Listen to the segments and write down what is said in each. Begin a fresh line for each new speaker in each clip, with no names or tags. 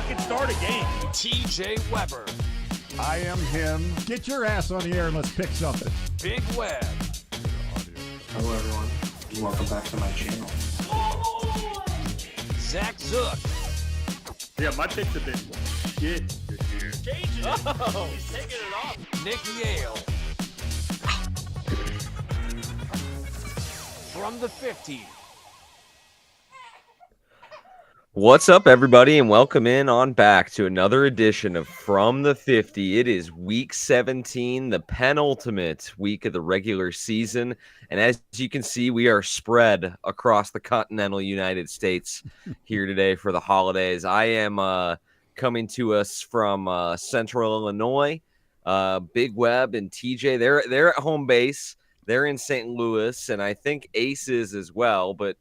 fucking start a game.
TJ Weber.
I am him. Get your ass on the air and let's pick something.
Big Web.
Hello, everyone. Welcome back to my channel.
Zach Zook.
Yeah, my pick's a bit shit this year.
Changing it. Oh, he's taking it off. Nick Yale. From the 50.
What's up, everybody, and welcome in on back to another edition of From the 50. It is week 17, the penultimate week of the regular season. And as you can see, we are spread across the continental United States here today for the holidays. I am coming to us from central Illinois. Big Web and TJ, they're at home base. They're in St. Louis, and I think Ace is as well, but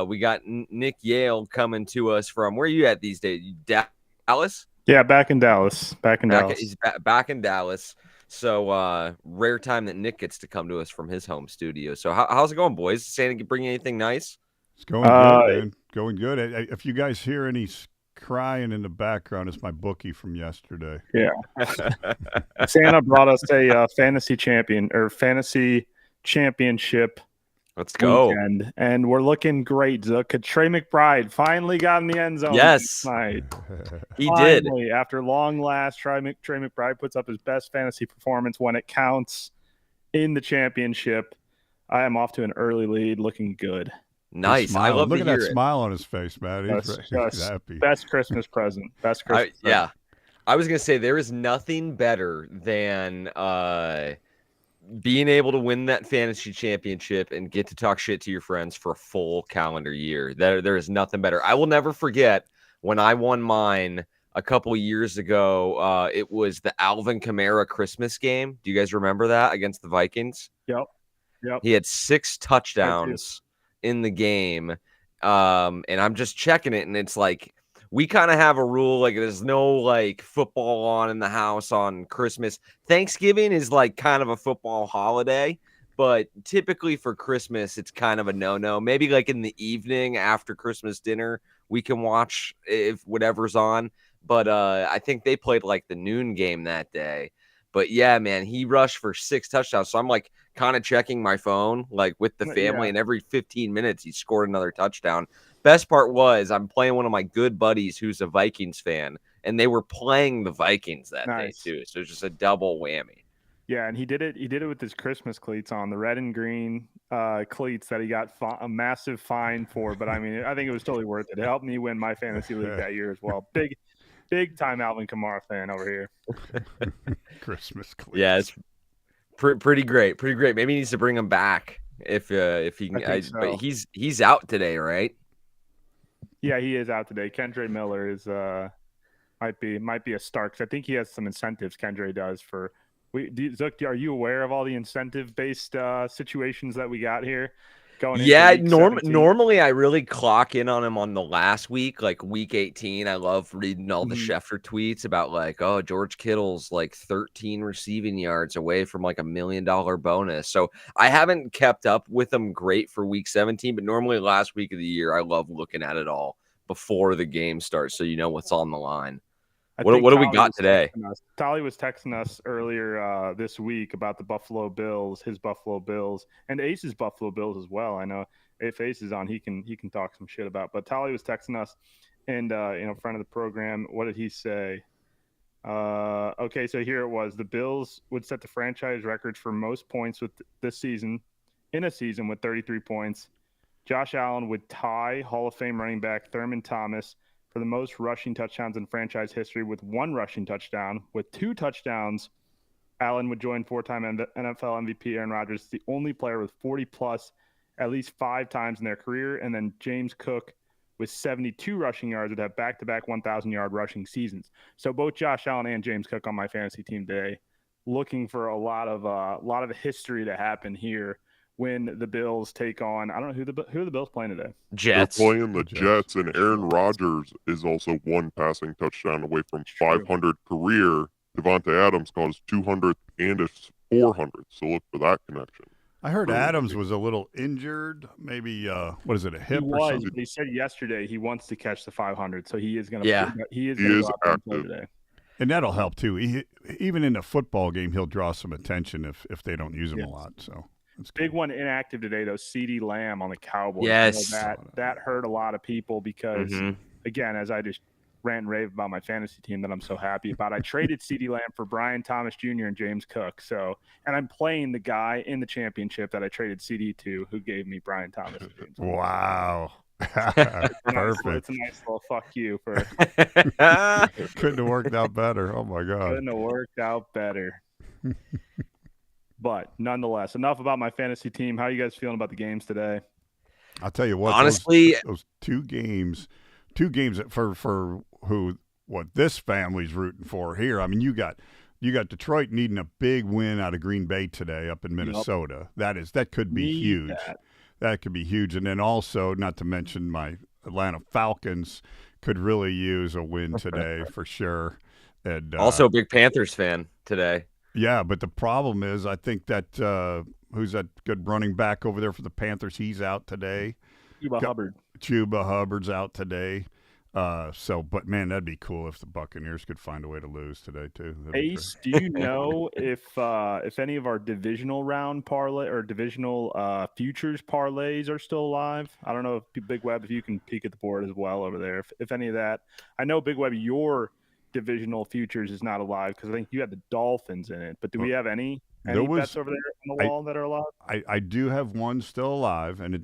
we got Nick Yale coming to us from, where are you at these days? Dallas?
Yeah, back in Dallas.
He's back in Dallas. So rare time that Nick gets to come to us from his home studio. So how's it going, boys? Santa bring you anything nice?
It's going good, man. Going good. If you guys hear any crying in the background, it's my bookie from yesterday.
Yeah. Santa brought us a fantasy championship.
Let's go.
Weekend, and we're looking great. Trey McBride finally got in the end zone.
Yes.
Tonight.
He did.
After long last, Trey McBride puts up his best fantasy performance when it counts in the championship. I am off to an early lead, looking good.
Nice. I love
Look
to
at
hear
that
it.
smile on his face, man. He's happy.
Best Christmas present.
Yeah. I was going to say there is nothing better than being able to win that fantasy championship and get to talk shit to your friends for a full calendar year. There is nothing better. I will never forget when I won mine a couple years ago. It was the Alvin Kamara Christmas game. Do you guys remember that against the Vikings?
Yep.
He had 6 touchdowns in the game. And I'm just checking it, and it's like, we kind of have a rule, like there's no like football on in the house on Christmas. Thanksgiving is like kind of a football holiday, but typically for Christmas, it's kind of a no-no. Maybe like in the evening after Christmas dinner, we can watch if whatever's on. But I think they played like the noon game that day. But yeah, man, he rushed for 6 touchdowns. So I'm like kind of checking my phone, like with the family, and every 15 minutes he scored another touchdown. Best part was I'm playing one of my good buddies who's a Vikings fan, and they were playing the Vikings that day too. So it's just a double whammy.
Yeah, and he did it with his Christmas cleats on, the red and green cleats that he got a massive fine for. But I mean, I think it was totally worth it. It helped me win my fantasy league that year as well. Big time Alvin Kamara fan over here.
Christmas cleats.
Yeah, it's pretty great. Maybe he needs to bring him back if he can.
So.
But he's out today, right?
Yeah, he is out today. Kendra Miller is might be a start, because I think he has some incentives. Kendra does for. Zook, are you aware of all the incentive-based situations that we got here?
Normally I really clock in on him on the last week, like week 18. I love reading all the Schefter tweets about like, oh, George Kittle's like 13 receiving yards away from like $1 million bonus. So I haven't kept up with him great for week 17, but normally last week of the year, I love looking at it all before the game starts, so you know what's on the line. What do we got today?
Tolly was texting us earlier this week about the Buffalo Bills, his Buffalo Bills, and Ace's Buffalo Bills as well. I know if Ace is on, he can talk some shit about. But Tolly was texting us, and friend of the program. What did he say? Okay, so here it was. The Bills would set the franchise records for most points with this season, in a season with 33 points. Josh Allen would tie Hall of Fame running back Thurman Thomas for the most rushing touchdowns in franchise history with 1 rushing touchdown. With 2 touchdowns, Allen would join 4-time NFL MVP Aaron Rodgers, the only player with 40-plus at least 5 times in their career. And then James Cook, with 72 rushing yards, would have back-to-back 1,000-yard rushing seasons. So both Josh Allen and James Cook on my fantasy team today, looking for a lot of history to happen here when the Bills take on, I don't know who are the Bills playing today.
Jets.
They're playing the Jets, and Aaron Rodgers is also 1 passing touchdown away from 500 career. Devontae Adams got his 200th and his 400th, so look for that connection.
I heard Adams was a little injured. Maybe what is it, a
He
hip or
was,
something?
but he said yesterday he wants to catch the 500, so he is going to.
Yeah.
he is
He
going to
is
go out there and play
active.
today.
And that'll help too. Even in a football game, he'll draw some attention if they don't use him
Yes.
a lot. So that's
Big
good.
one inactive today though. CeeDee Lamb on the Cowboys.
Yes.
I know that hurt a lot of people because again, as I just rant and rave about my fantasy team that I'm so happy about, I traded CeeDee Lamb for Brian Thomas Jr. and James Cook. So, and I'm playing the guy in the championship that I traded CD to, who gave me Brian Thomas and James Cook.
Wow.
It's
Perfect.
a nice little fuck you for
Couldn't have worked out better. Oh my God.
couldn't have worked out better. But nonetheless, enough about my fantasy team. How are you guys feeling about the games today?
I'll tell you what.
Honestly,
those two games that for who what this family's rooting for here. I mean, you got Detroit needing a big win out of Green Bay today up in Minnesota. That could be huge. That could be huge. And then also, not to mention my Atlanta Falcons could really use a win today for sure. And
also a big Panthers fan today.
yeah, but the problem is, I think that who's that good running back over there for the Panthers? He's out today. Chuba Hubbard's out today. But man, that'd be cool if the Buccaneers could find a way to lose today too.
Ace, do you know if any of our divisional round parlay or divisional futures parlays are still alive? I don't know if Big Web, if you can peek at the board as well over there. If any of that, I know Big Web, your divisional futures is not alive because I think you had the Dolphins in it. But do we have any bets over there on the wall that are alive?
I do have one still alive, and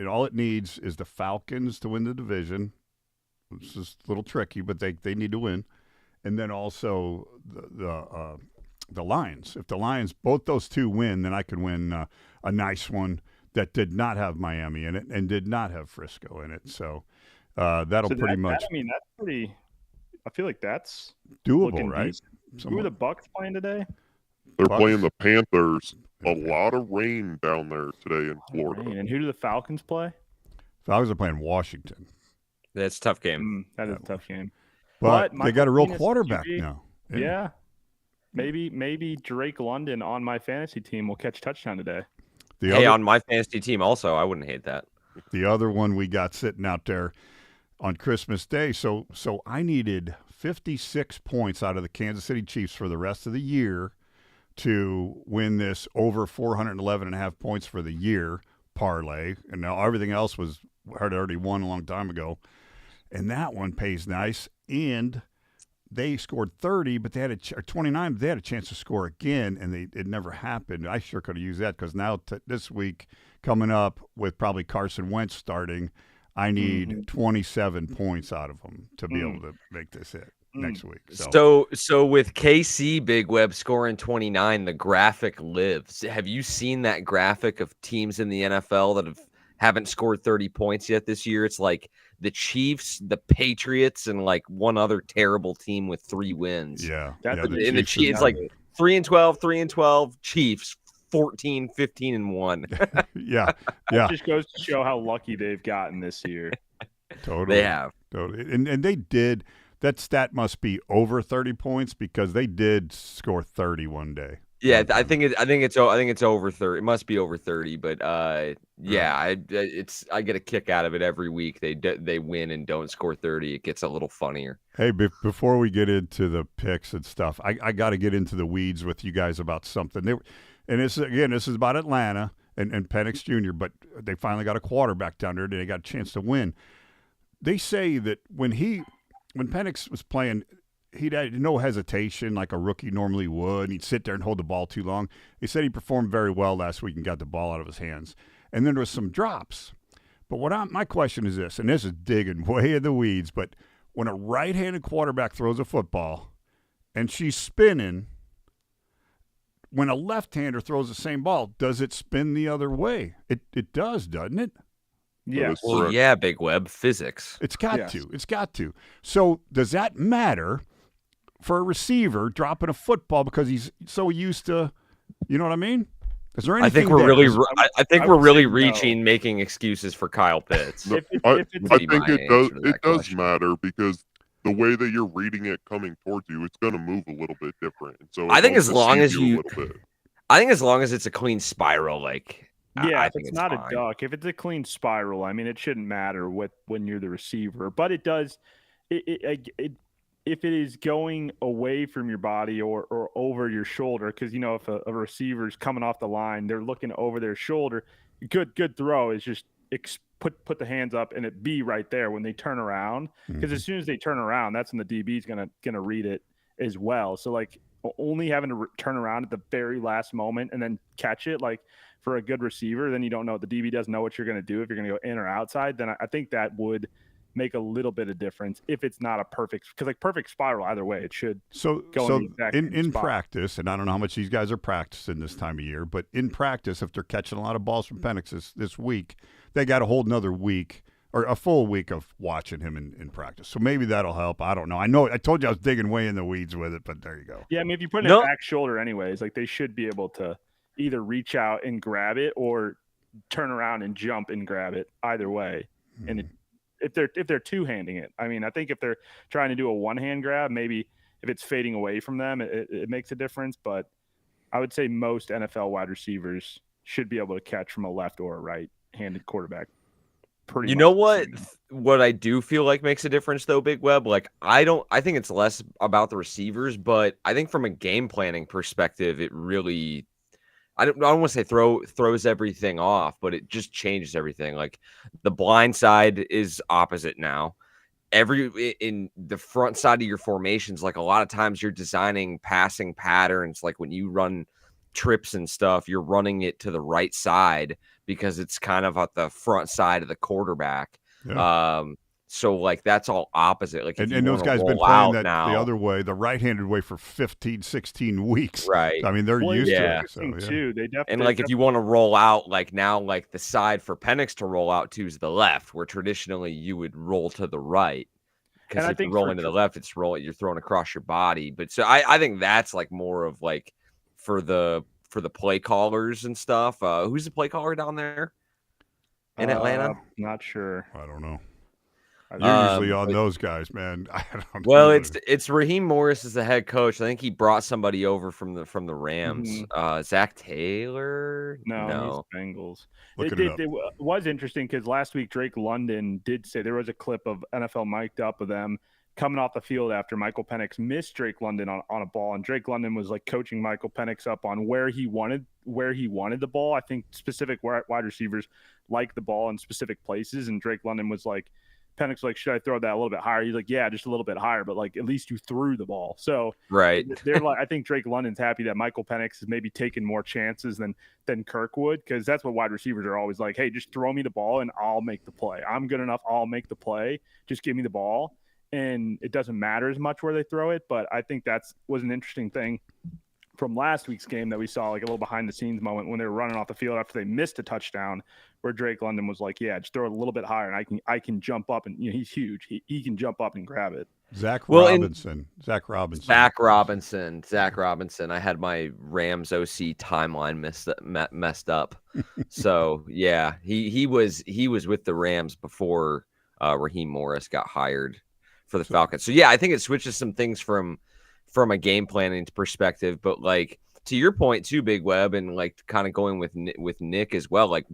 all it needs is the Falcons to win the division. It's just a little tricky, but they need to win, and then also the Lions. If the Lions, both those two win, then I could win a nice one that did not have Miami in it and did not have Frisco in it. So that'll pretty much.
I mean, that's pretty. I feel like that's
doable, right?
Who are the Bucks playing today?
They're playing the Panthers. A lot of rain down there today in Florida.
And who do the Falcons play?
Falcons are playing Washington.
That's a tough game.
That is a tough game.
But they got a real quarterback now.
Yeah. Maybe Drake London on my fantasy team will catch a touchdown today.
On my fantasy team also, I wouldn't hate that.
The other one we got sitting out there on Christmas Day. So I needed 56 points out of the Kansas City Chiefs for the rest of the year to win this over 411.5 points for the year parlay. And now everything else had already won a long time ago. And that one pays nice. And they scored 30, but they had 29. But they had a chance to score again, and it never happened. I sure could have used that because now this week coming up with probably Carson Wentz starting, I need 27 points out of them to be able to make this hit next week.
So with KC Big Web scoring 29, the graphic lives. Have you seen that graphic of teams in the NFL that haven't scored 30 points yet this year? It's like the Chiefs, the Patriots, and like one other terrible team with 3 wins.
Yeah.
The Chiefs, it's like 3-12, 3-12, Chiefs 14, 15-1.
Yeah.
That just goes to show how lucky they've gotten this year.
Totally.
They have.
Totally. And they did. That stat must be over 30 points because they did score 30 one day.
Yeah, I think it's over 30. It must be over 30, but I get a kick out of it every week. They win and don't score 30. It gets a little funnier.
Hey, before we get into the picks and stuff, I got to get into the weeds with you guys about something. This is about Atlanta and Penix Jr., but they finally got a quarterback down there and they got a chance to win. They say that when Penix was playing, he'd had no hesitation like a rookie normally would. He'd sit there and hold the ball too long. They said he performed very well last week and got the ball out of his hands. And then there was some drops. But my question is this, and this is digging way in the weeds, but when a right-handed quarterback throws a football and she's spinning, when a left-hander throws the same ball, does it spin the other way? It does, doesn't it?
Yeah.
Well, yeah, Big Web, physics.
It's got to. It's got to. So does that matter for a receiver dropping a football because he's so used to, you know what I mean? Is there anything?
I think we're really reaching, making excuses for Kyle Pitts.
I think it does matter because the way that you're reading it coming towards you, it's going to move a little bit different. So
I think as long as you I think as long as it's a clean spiral, like
Yeah,
I
if
think
it's
it's
not
fine.
a duck, if it's a clean spiral, I mean, it shouldn't matter when you're the receiver, but it does. If it is going away from your body or over your shoulder, because if a receiver's coming off the line, they're looking over their shoulder. Good throw is just put the hands up and it be right there when they turn around. Because as soon as they turn around, that's when the DB is gonna read it as well. So like only having to turn around at the very last moment and then catch it, like for a good receiver, then you don't know. The DB doesn't know what you're going to do if you're going to go in or outside. Then I think that would make a little bit of difference if it's not a perfect, because like perfect spiral either way, it should go
in practice, and I don't know how much these guys are practicing this time of year, but in practice, if they're catching a lot of balls from Penix this week, they got a whole another week or a full week of watching him in practice. So maybe that'll help. I don't know. I told you I was digging way in the weeds with it, but there you go.
Yeah, I mean, if you put it in back shoulder anyways, like they should be able to either reach out and grab it or turn around and jump and grab it either way. And if they're two-handing it, I mean, I think if they're trying to do a one-hand grab, maybe if it's fading away from them, it makes a difference. But I would say most NFL wide receivers should be able to catch from a left or a right-handed quarterback.
You know what I do feel like makes a difference though, Big Web? Like I think it's less about the receivers, but I think from a game planning perspective, it really I don't want to say throws everything off, but it just changes everything. Like the blind side is opposite now. In the front side of your formations, like a lot of times you're designing passing patterns. Like when you run trips and stuff, you're running it to the right side because it's kind of at the front side of the quarterback. Yeah. So like that's all opposite. Like
and those guys been playing that the other way, the right-handed way for 15, 16 weeks.
Right.
I mean, they're used to it. So,
too. They definitely.
And like if you want to roll out, like now, like the side for Penix to roll out to is the left, where traditionally you would roll to the right. Because if you're rolling to the left, you're throwing across your body. But so I think that's like more of like for the play callers and stuff. Who's the play caller down there in Atlanta?
Not sure.
I don't know. You're usually on those guys, man. I don't know.
Well, it's Raheem Morris is the head coach. I think he brought somebody over from the Rams. Zach Taylor?
No, he's Bengals.
It
was interesting because last week Drake London did say there was a clip of NFL mic'd up of them coming off the field after Michael Penix missed Drake London on a ball, and Drake London was like coaching Michael Penix up on where he wanted the ball. I think specific wide receivers like the ball in specific places, and Drake London was like, Penix like, should I throw that a little bit higher? He's like, yeah, just a little bit higher, but like at least you threw the ball. So
right,
they're like, I think Drake London's happy that Michael Penix has maybe taken more chances than Kirk would, because that's what wide receivers are always like. Hey, just throw me the ball and I'll make the play. I'm good enough. I'll make the play. Just give me the ball, and it doesn't matter as much where they throw it. But I think was an interesting thing from last week's game that we saw, like a little behind the scenes moment when they were running off the field after they missed a touchdown, where Drake London was like, yeah, just throw it a little bit higher and I can jump up, and he's huge. He can jump up and grab it.
Zach Robinson.
I had my Rams OC timeline messed up. So yeah, he was with the Rams before Raheem Morris got hired for the Falcons. So yeah, I think it switches some things from a game planning perspective, but like to your point too, Big Web, and like kind of going with Nick as well. Like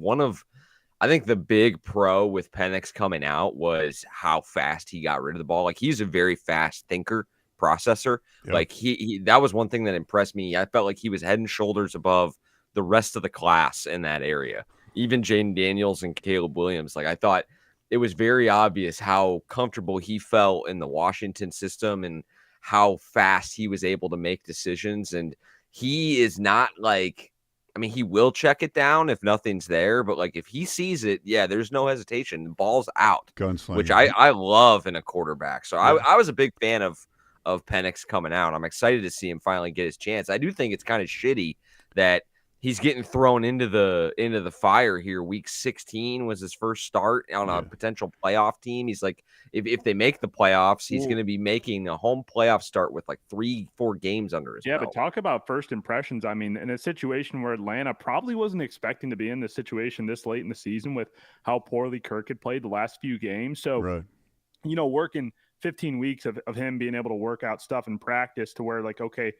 I think the big pro with Penix coming out was how fast he got rid of the ball. Like he's a very fast thinker, processor. Yep. Like he that was one thing that impressed me. I felt like he was head and shoulders above the rest of the class in that area. Even Jaden Daniels and Caleb Williams. Like I thought it was very obvious how comfortable he felt in the Washington system and how fast he was able to make decisions. And he is not like, I mean, he will check it down if nothing's there, but like if he sees it, yeah, there's no hesitation. The ball's out,
gunslinger,
which I love in a quarterback. So yeah. I was a big fan of Penix coming out. I'm excited to see him finally get his chance. I do think it's kind of shitty that he's getting thrown into the fire here. Week 16 was his first start on a potential playoff team. He's like, if they make the playoffs, he's going to be making a home playoff start with like 3-4 games under his belt.
But talk about first impressions. I mean, in a situation where Atlanta probably wasn't expecting to be in this situation this late in the season with how poorly Kirk had played the last few games. So, working 15 weeks of him being able to work out stuff in practice to where like, okay,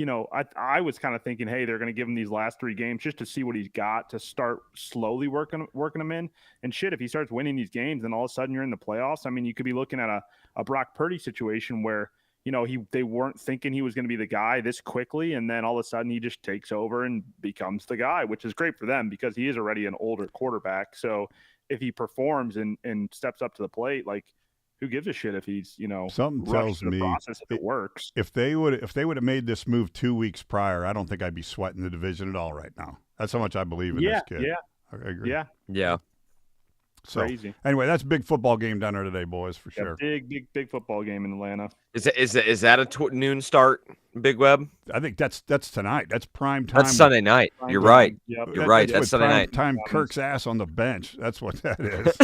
I was kind of thinking, hey, they're going to give him these last 3 games just to see what he's got to start slowly working him in. And shit, if he starts winning these games, then all of a sudden you're in the playoffs. I mean, you could be looking at a Brock Purdy situation where, they weren't thinking he was going to be the guy this quickly, and then all of a sudden he just takes over and becomes the guy, which is great for them because he is already an older quarterback. So if he performs and steps up to the plate, like, who gives a shit if he's,
something tells me
process if it works.
If they would have made this move 2 weeks prior, I don't think I'd be sweating the division at all right now. That's how much I believe in this kid.
Yeah.
I agree.
Yeah.
So,
crazy.
Anyway, that's a big football game down there today, boys, for sure.
Big football game in Atlanta.
Is that a noon start, Big Web?
I think that's tonight. That's prime time.
That's Sunday night. You're right.
Yep.
You're right. That's Sunday
prime
night.
time Kirk's ass on the bench. That's what that is.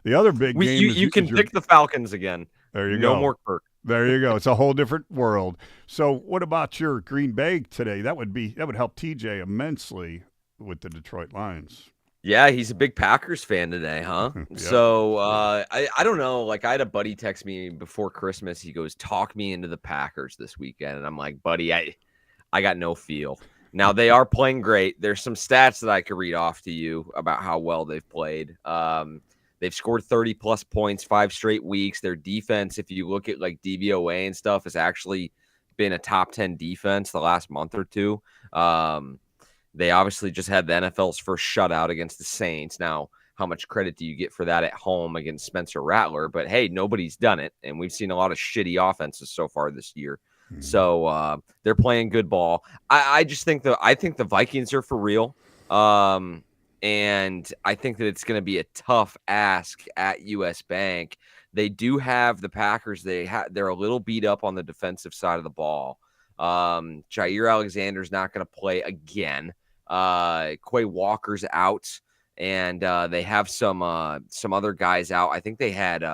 The other big game
you can pick the Falcons again.
There you go.
No more Kirk.
There you go. It's a whole different world. So what about your Green Bay today? That would help TJ immensely with the Detroit Lions.
Yeah, he's a big Packers fan today, huh?
Yep.
So I don't know. Like, I had a buddy text me before Christmas. He goes, "Talk me into the Packers this weekend," and I'm like, "Buddy, I got no feel." Now they are playing great. There's some stats that I could read off to you about how well they've played. They've scored 30 plus points 5 straight weeks. Their defense, if you look at like DVOA and stuff, has actually been a top 10 defense the last month or two. They obviously just had the NFL's first shutout against the Saints. Now, how much credit do you get for that at home against Spencer Rattler? But hey, nobody's done it, and we've seen a lot of shitty offenses so far this year. So they're playing good ball. I just think the Vikings are for real, and I think that it's going to be a tough ask at US Bank. They do have the Packers. They're a little beat up on the defensive side of the ball. Jair Alexander's not going to play again. Quay Walker's out, and they have some other guys out. I think they had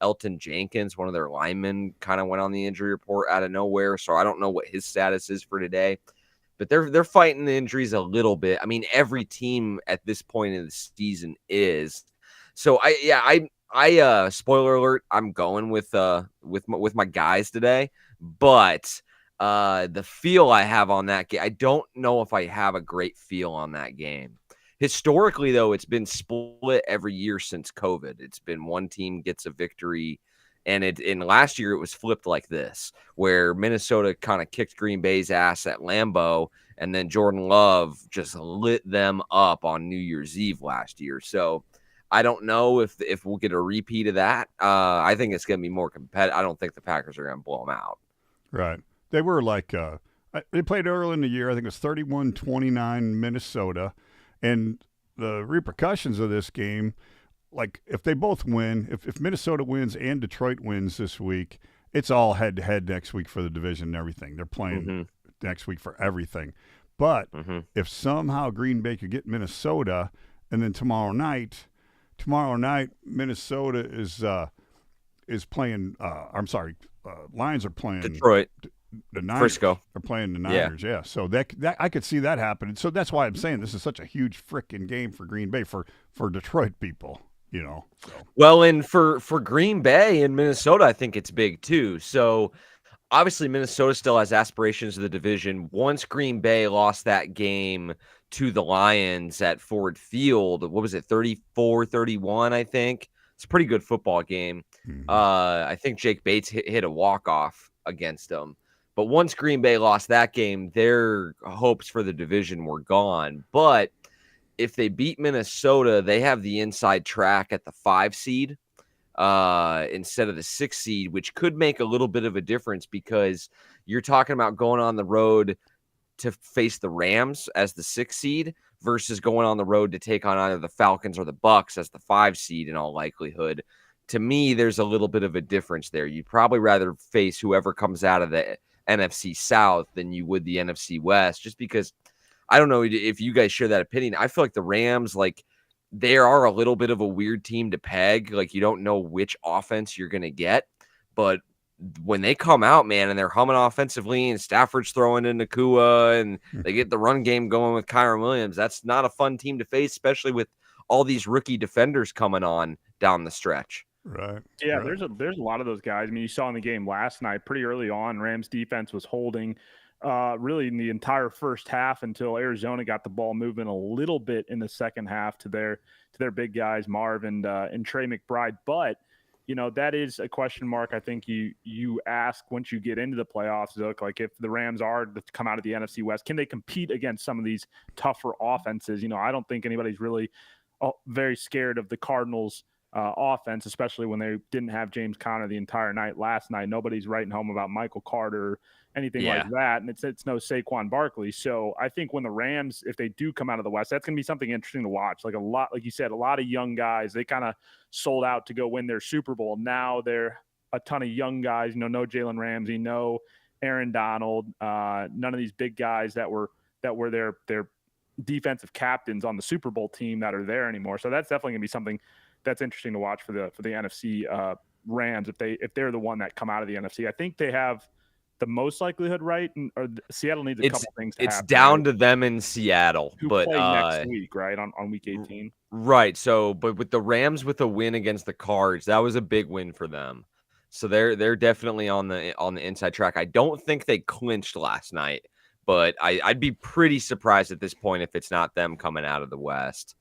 Elton Jenkins, one of their linemen, kind of went on the injury report out of nowhere. So I don't know what his status is for today, but they're fighting the injuries a little bit. I mean, every team at this point in the season is. So I spoiler alert, I'm going with my guys today, but the feel I have on that game, I don't know if I have a great feel on that game. Historically, though, it's been split every year since COVID. It's been one team gets a victory, and last year it was flipped like this, where Minnesota kind of kicked Green Bay's ass at Lambeau, and then Jordan Love just lit them up on New Year's Eve last year. So I don't know if we'll get a repeat of that. I think it's going to be more competitive. I don't think the Packers are going to blow them out.
Right. They were like they played early in the year. I think it was 31-29 Minnesota. And the repercussions of this game, like if they both win, if Minnesota wins and Detroit wins this week, it's all head-to-head next week for the division and everything. They're playing next week for everything. But if somehow Green Bay could get Minnesota, and then tomorrow night Minnesota is playing Lions are playing
Detroit.
The Niners.
Frisco.
Are playing the Niners, yeah. So that I could see that happening. So that's why I'm saying this is such a huge freaking game for Green Bay, for Detroit people, So.
Well, and for Green Bay and Minnesota, I think it's big too. So obviously Minnesota still has aspirations of the division. Once Green Bay lost that game to the Lions at Ford Field, what was it, 34-31, I think? It's a pretty good football game. I think Jake Bates hit a walk-off against them. But once Green Bay lost that game, their hopes for the division were gone. But if they beat Minnesota, they have the inside track at the 5 seed instead of the 6 seed, which could make a little bit of a difference because you're talking about going on the road to face the Rams as the 6 seed versus going on the road to take on either the Falcons or the Bucks as the 5 seed in all likelihood. To me, there's a little bit of a difference there. You'd probably rather face whoever comes out of the NFC South than you would the NFC West, just because I don't know if you guys share that opinion. I feel like the Rams, like, they are a little bit of a weird team to peg. Like, you don't know which offense you're going to get, but when they come out, man, and they're humming offensively and Stafford's throwing in Nakua and they get the run game going with Kyron Williams, that's not a fun team to face, especially with all these rookie defenders coming on down the stretch.
Right.
Yeah,
right.
there's a lot of those guys. I mean, you saw in the game last night, pretty early on, Rams defense was holding really in the entire first half until Arizona got the ball moving a little bit in the second half to their big guys, Marv and Trey McBride. But that is a question mark. I think you ask once you get into the playoffs. Look, like if the Rams are to come out of the NFC West, can they compete against some of these tougher offenses? I don't think anybody's really very scared of the Cardinals. Offense, especially when they didn't have James Conner the entire night last night. Nobody's writing home about Michael Carter or anything like that, and it's no Saquon Barkley. So I think when the Rams, if they do come out of the West, that's going to be something interesting to watch. Like you said, a lot of young guys. They kind of sold out to go win their Super Bowl. Now they're a ton of young guys. No Jalen Ramsey, no Aaron Donald, none of these big guys that were their defensive captains on the Super Bowl team that are there anymore. So that's definitely going to be something that's interesting to watch for the NFC Rams if they're the one that come out of the NFC. I think they have the most likelihood, right? Or Seattle needs a couple things to happen.
It's down
right?
to them in Seattle,
Who
but
play next week, right? On week 18.
Right. So, but with the Rams with a win against the Cards, that was a big win for them. So they're definitely on the inside track. I don't think they clinched last night, but I'd be pretty surprised at this point if it's not them coming out of the West.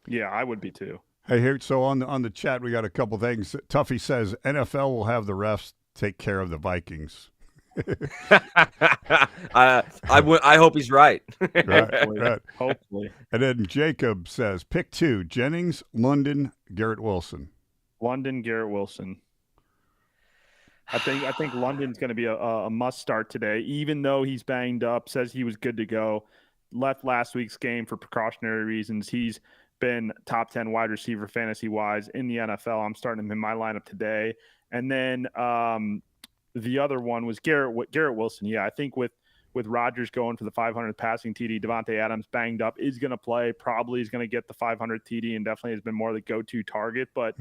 Yeah, I would be too.
Hey, here. So on the chat, we got a couple things. Tuffy says NFL will have the refs take care of the Vikings.
I hope he's right.
Right.
Hopefully.
And then Jacob says, pick 2: Jennings, London, Garrett Wilson.
London, Garrett Wilson. I think London's going to be a must start today, even though he's banged up. Says he was good to go. Left last week's game for precautionary reasons. He's been top 10 wide receiver fantasy wise in the NFL. I'm starting him in my lineup today. And then the other one was Garrett Wilson. Yeah, I think with Rodgers going for the 500 passing TD, Devontae Adams banged up, is going to play. Probably is going to get the 500 TD and definitely has been more the go-to target. But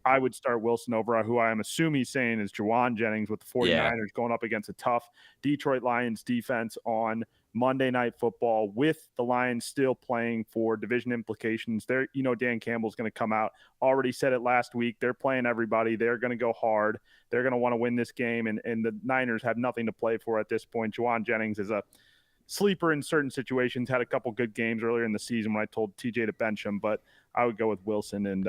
I would start Wilson over who I am assuming he's saying is Juwan Jennings with the 49ers going up against a tough Detroit Lions defense on Monday Night Football, with the Lions still playing for division implications. There, Dan Campbell's going to come out. Already said it last week. They're playing everybody. They're going to go hard. They're going to want to win this game, and the Niners have nothing to play for at this point. Juwan Jennings is a sleeper in certain situations. Had a couple good games earlier in the season when I told TJ to bench him, but I would go with Wilson and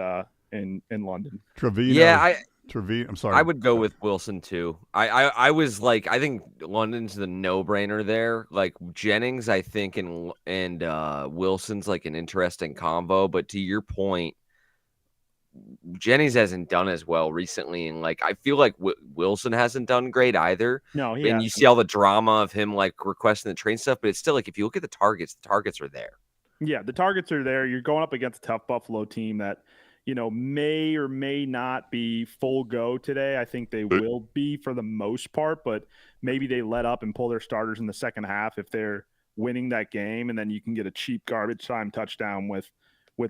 in London.
Trevino.
Yeah,
I'm sorry.
I would go with Wilson too. I was like, I think London's the no-brainer there. Like Jennings, I think, and Wilson's like an interesting combo. But to your point, Jennings hasn't done as well recently, and like I feel like Wilson hasn't done great either.
No,
and you see all the drama of him like requesting the train stuff, but it's still like if you look at the targets are there.
Yeah, the targets are there. You're going up against a tough Buffalo team that may or may not be full go today. I think they will be for the most part, but maybe they let up and pull their starters in the second half if they're winning that game, and then you can get a cheap garbage time touchdown with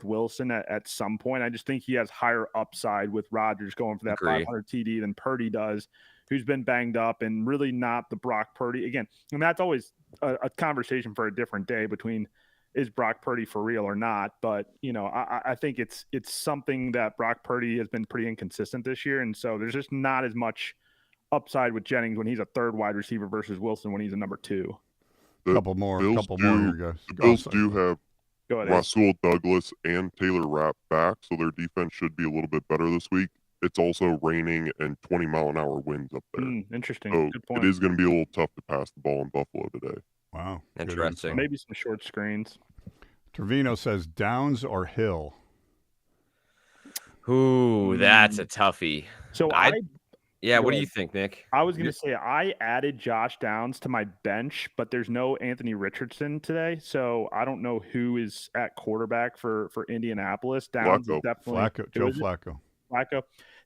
Wilson at some point. I just think he has higher upside with Rodgers going for that 500 TD than Purdy does, who's been banged up and really not the Brock Purdy. Again, and that's always a conversation for a different day between is Brock Purdy for real or not? But, I think it's something that Brock Purdy has been pretty inconsistent this year. And so there's just not as much upside with Jennings when he's a third wide receiver versus Wilson when he's a number 2.
Couple more here, guys.
The Bills do have Rasul Douglas and Taylor Rapp back, so their defense should be a little bit better this week. It's also raining and 20-mile-an-hour winds up there.
Interesting.
So
good point.
it is going to be a little tough to pass the ball in Buffalo today.
Wow.
Interesting.
Maybe some short screens.
Trevino says Downs or Hill.
Ooh, that's a toughie.
So
what do you think, Nick?
I was going to say I added Josh Downs to my bench, but there's no Anthony Richardson today, so I don't know who is at quarterback for Indianapolis. Downs is definitely
Joe Flacco.
Flacco.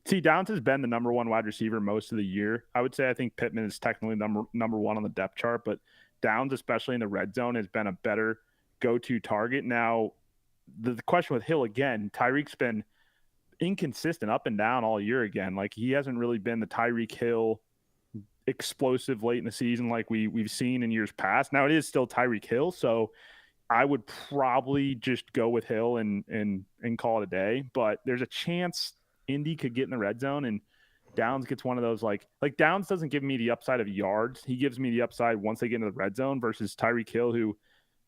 See, Downs has been the number 1 wide receiver most of the year. I would say I think Pittman is technically number 1 on the depth chart, but Downs, especially in the red zone, has been a better go-to target. Now, the question with Hill again, Tyreek's been inconsistent up and down all year again. Like he hasn't really been the Tyreek Hill explosive late in the season like we've seen in years past. Now it is still Tyreek Hill, so I would probably just go with Hill and call it a day. But there's a chance Indy could get in the red zone and Downs gets one of those like Downs doesn't give me the upside of yards. He gives me the upside once they get into the red zone versus Tyreek Hill, who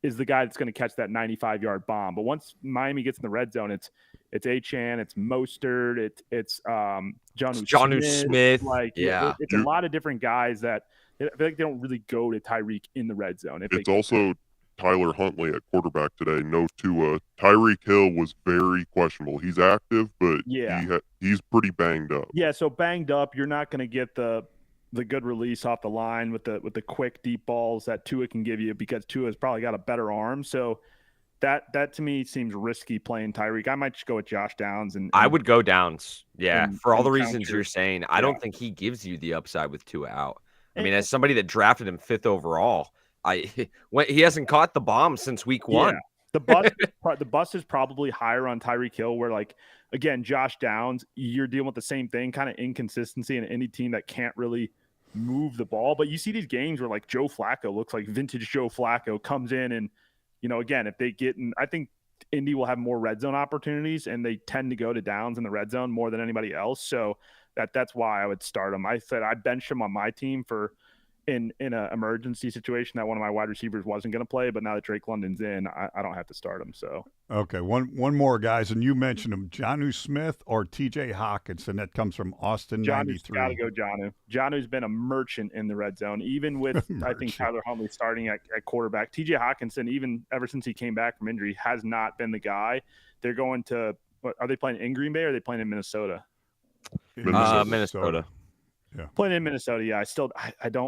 is the guy that's going to catch that 95-yard bomb. But once Miami gets in the red zone, it's Achane, it's Mostert, it's
Jonnu Smith.
Like,
yeah,
it's a lot of different guys that I feel like they don't really go to Tyreek in the red zone.
It's also Tyler Huntley at quarterback today. No Tua. Tyreek Hill was very questionable. He's active, but he's pretty banged up.
Yeah, so banged up, you're not going to get the good release off the line with the quick deep balls that Tua can give you because Tua's probably got a better arm. So that to me seems risky playing Tyreek. I might just go with Josh Downs and
I would go Downs. Yeah, for all the reasons
counter.
you're saying. I don't think he gives you the upside with Tua out. I mean, as somebody that drafted him 5th overall, he hasn't caught the bomb since week 1.
The bus is probably higher on Tyreek Hill, where like again, Josh Downs, you're dealing with the same thing, kind of inconsistency in any team that can't really move the ball. But you see these games where like Joe Flacco looks like vintage Joe Flacco comes in and, again, if they get in, I think Indy will have more red zone opportunities and they tend to go to Downs in the red zone more than anybody else. So that's why I would start him. I said I benched him on my team for in an emergency situation that one of my wide receivers wasn't going to play, but now that Drake London's in, I don't have to start him. So
okay, one more, guys, and you mentioned him, Jonnu Smith or T.J. Hawkinson. That comes from Austin 93.
Got to go Jonnu. Jonnu's been a merchant in the red zone, even with I think Tyler Huntley starting at quarterback. T.J. Hawkinson, even ever since he came back from injury, has not been the guy. They're going to are they playing in Green Bay or are they playing in Minnesota?
Minnesota.
Yeah.
Playing in Minnesota, yeah.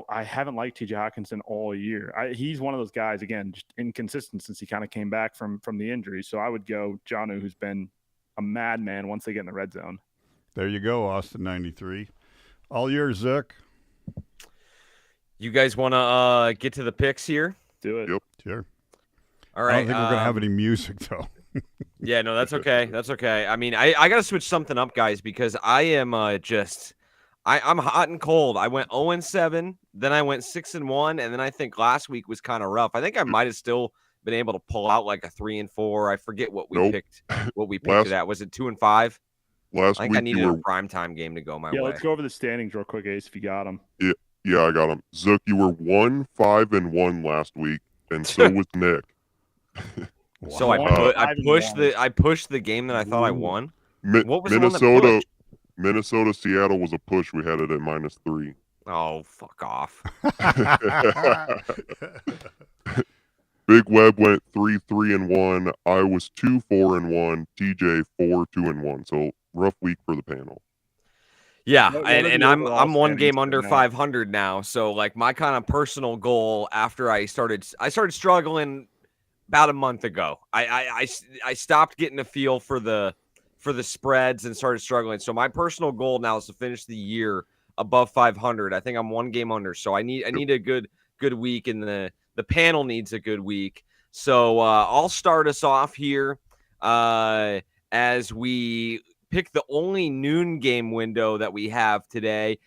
I haven't liked TJ Hawkinson all year. He's one of those guys, again, just inconsistent since he kind of came back from the injury. So I would go Jonnu, who's been a madman once they get in the red zone.
There you go, Austin 93. All yours, Zook.
You guys want to get to the picks here?
Do it.
Yep.
Sure.
All right.
I don't think we're going to have any music, though.
Yeah, no, that's okay. That's okay. I mean, I got to switch something up, guys, because I am I'm hot and cold. I went 0-7, then I went 6-1, and then I think last week was kind of rough. I think I might have still been able to pull out like a 3-4. I forget what we picked. What we picked it at. Was it 2-5?
Last
I think
week
I needed a primetime game to go my way.
Yeah, let's go over the standings real quick, Ace, if you got them.
Yeah, I got them. Zook, you were 1-5-1 last week, and so was Nick.
So I pushed the game that I thought I won. What was
Minnesota, Seattle was a push. We had it at -3.
Oh, fuck off.
Big Web went 3-3-1. I was 2-4-1. TJ 4-2-1. So rough week for the panel.
Yeah, and I'm one game under 500 now. So like my kind of personal goal after I started struggling about a month ago. I stopped getting a feel for the spreads and started struggling. So my personal goal now is to finish the year above 500. I think I'm one game under. So I need a good week, and the panel needs a good week. So I'll start us off here as we pick the only noon game window that we have today.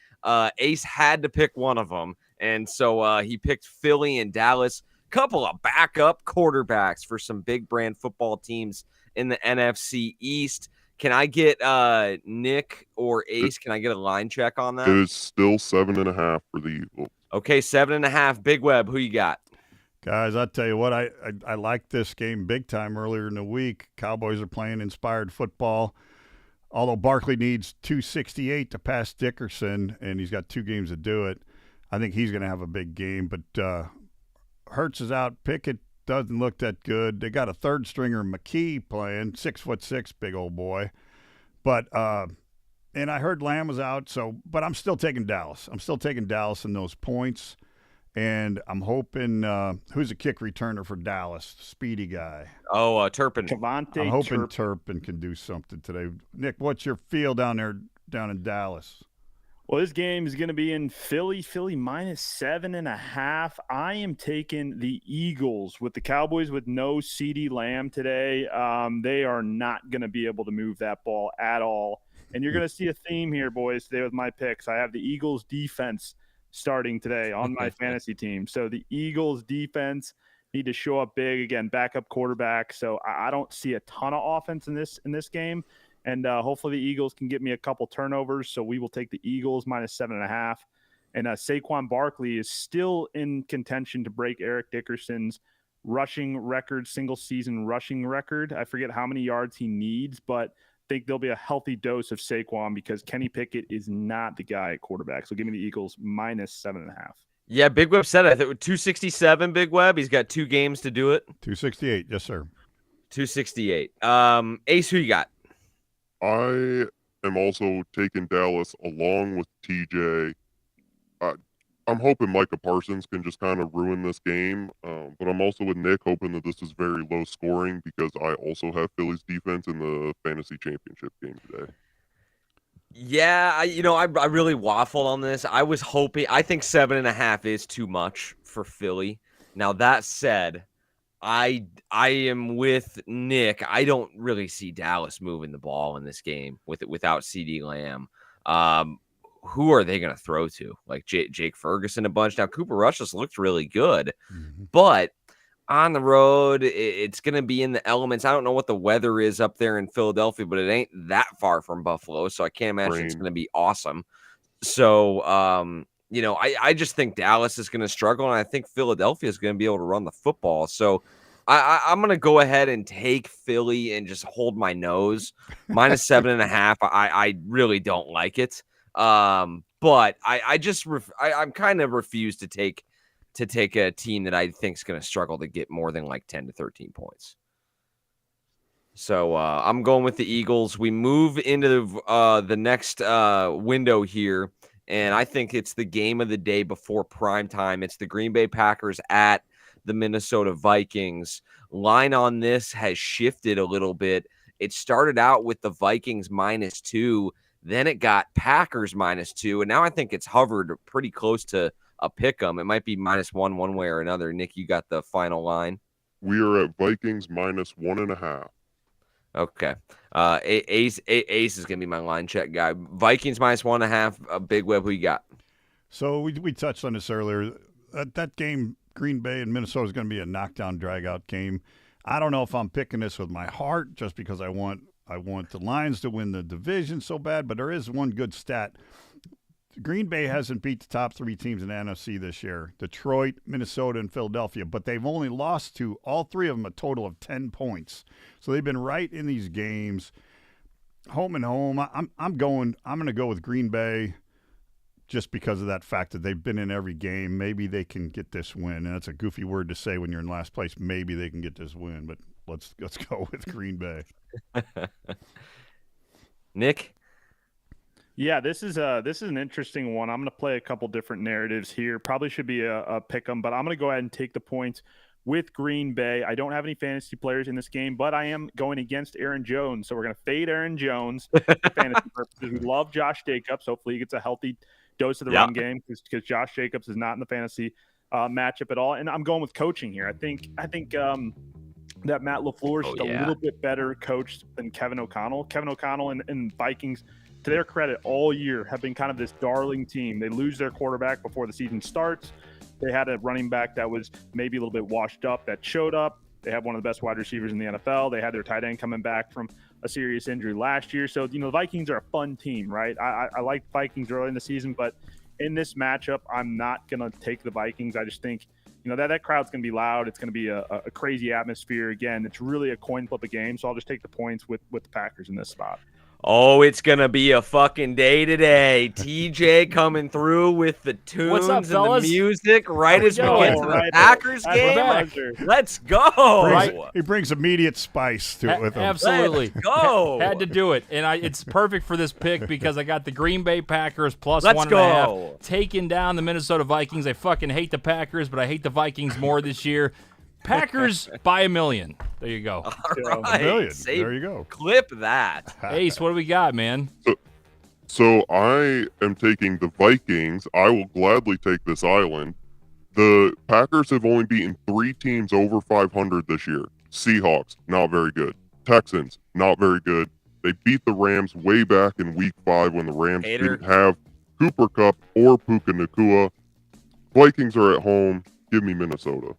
Ace had to pick one of them, and so he picked Philly and Dallas. Couple of backup quarterbacks for some big brand football teams in the NFC East. Can I get Nick or Ace? Can I get a line check on that?
It is still 7.5 for the Eagles.
Okay, 7.5. Big Web, who you got?
Guys, I tell you what, I liked this game big time earlier in the week. Cowboys are playing inspired football. Although Barkley needs 268 to pass Dickerson, and he's got 2 games to do it, I think he's going to have a big game. But Hurts is out. Pickett doesn't look that good. They got a third stringer, McKee, playing, 6'6", big old boy. But and I heard Lamb was out. But I'm still taking Dallas. I'm still taking Dallas in those points, and I'm hoping who's a kick returner for Dallas, speedy guy.
Oh, Turpin.
I'm hoping Turpin can do something today. Nick, what's your feel down in Dallas?
Well, this game is going to be in Philly. Philly -7.5. I am taking the Eagles with the Cowboys with no CeeDee Lamb today. They are not going to be able to move that ball at all. And you're going to see a theme here, boys, today with my picks. I have the Eagles defense starting today on my fantasy team. So the Eagles defense need to show up big. Again, backup quarterback. So I don't see a ton of offense in this game. And hopefully the Eagles can get me a couple turnovers. So we will take the Eagles minus 7.5. And Saquon Barkley is still in contention to break Eric Dickerson's rushing record, single season rushing record. I forget how many yards he needs, but I think there'll be a healthy dose of Saquon because Kenny Pickett is not the guy at quarterback. So give me the Eagles minus 7.5.
Yeah, Big Web said it. I think 267, Big Web. He's got 2 games to do it.
268, yes, sir.
268. Ace, who you got?
I am also taking Dallas along with TJ. I'm hoping Micah Parsons can just kind of ruin this game, but I'm also with Nick hoping that this is very low scoring because I also have Philly's defense in the fantasy championship game today.
Yeah, I really waffled on this. I was hoping. I think 7.5 is too much for Philly. Now that said, I am with Nick. I don't really see Dallas moving the ball in this game without CeeDee Lamb. Who are they going to throw to? Like Jake Ferguson a bunch. Now Cooper Rush just looked really good, but on the road, it's going to be in the elements. I don't know what the weather is up there in Philadelphia, but it ain't that far from Buffalo, so I can't imagine it's going to be awesome. So, I just think Dallas is going to struggle, and I think Philadelphia is going to be able to run the football. So I'm going to go ahead and take Philly and just hold my nose. Minus 7.5, I really don't like it. But I'm kind of refused to take a team that I think is going to struggle to get more than like 10 to 13 points. So I'm going with the Eagles. We move into the next window here, and I think it's the game of the day before prime time. It's the Green Bay Packers at the Minnesota Vikings. Line on this has shifted a little bit. It started out with the Vikings -2. Then it got Packers -2, and now I think it's hovered pretty close to a pick 'em. It might be -1 one way or another. Nick, you got the final line.
We are at Vikings -1.5.
Okay. Ace is gonna be my line check guy. Vikings -1.5. Big Web, who you got?
So we touched on this earlier. That game, Green Bay and Minnesota, is going to be a knockdown, drag-out game. I don't know if I'm picking this with my heart just because I want the Lions to win the division so bad, but there is one good stat. Green Bay hasn't beat the top 3 teams in the NFC this year, Detroit, Minnesota, and Philadelphia, but they've only lost to all 3 of them a total of 10 points. So they've been right in these games. Home and home, I'm going to go with Green Bay just because of that fact that they've been in every game. Maybe they can get this win. And that's a goofy word to say when you're in last place. Maybe they can get this win, but let's go with Green Bay.
Nick?
Yeah, this is an interesting one. I'm going to play a couple different narratives here. Probably should be a pick 'em, but I'm going to go ahead and take the points with Green Bay. I don't have any fantasy players in this game, but I am going against Aaron Jones. So we're going to fade Aaron Jones for fantasy purposes. We love Josh Jacobs. Hopefully he gets a healthy dose of the run game because Josh Jacobs is not in the fantasy matchup at all. And I'm going with coaching here. I think that Matt LaFleur is just a little bit better coached than Kevin O'Connell. Kevin O'Connell and Vikings, to their credit, all year have been kind of this darling team. They lose their quarterback before the season starts. They had a running back that was maybe a little bit washed up that showed up. They have one of the best wide receivers in the NFL. They had their tight end coming back from a serious injury last year. So, the Vikings are a fun team, right? I like Vikings early in the season, but in this matchup, I'm not going to take the Vikings. I just think, that crowd's going to be loud. It's going to be a crazy atmosphere. Again, it's really a coin flip of game. So I'll just take the points with the Packers in this spot.
Oh, it's going to be a fucking day today. TJ coming through with the tunes and the music right as we get to the Packers game. Let's go.
He brings immediate spice to it with him.
Absolutely.
Let's go.
Had to do it. And it's perfect for this pick because I got the Green Bay Packers plus
Let's
1.5 taking down the Minnesota Vikings. I fucking hate the Packers, but I hate the Vikings more this year. Packers by 1 million. There you go.
All right.
1 million. There you go.
Clip that.
Ace, what do we got, man?
So I am taking the Vikings. I will gladly take this island. The Packers have only beaten 3 teams over 500 this year. Seahawks, not very good. Texans, not very good. They beat the Rams way back in week 5 when the Rams didn't have Cooper Kupp or Puka Nacua. Vikings are at home. Give me Minnesota.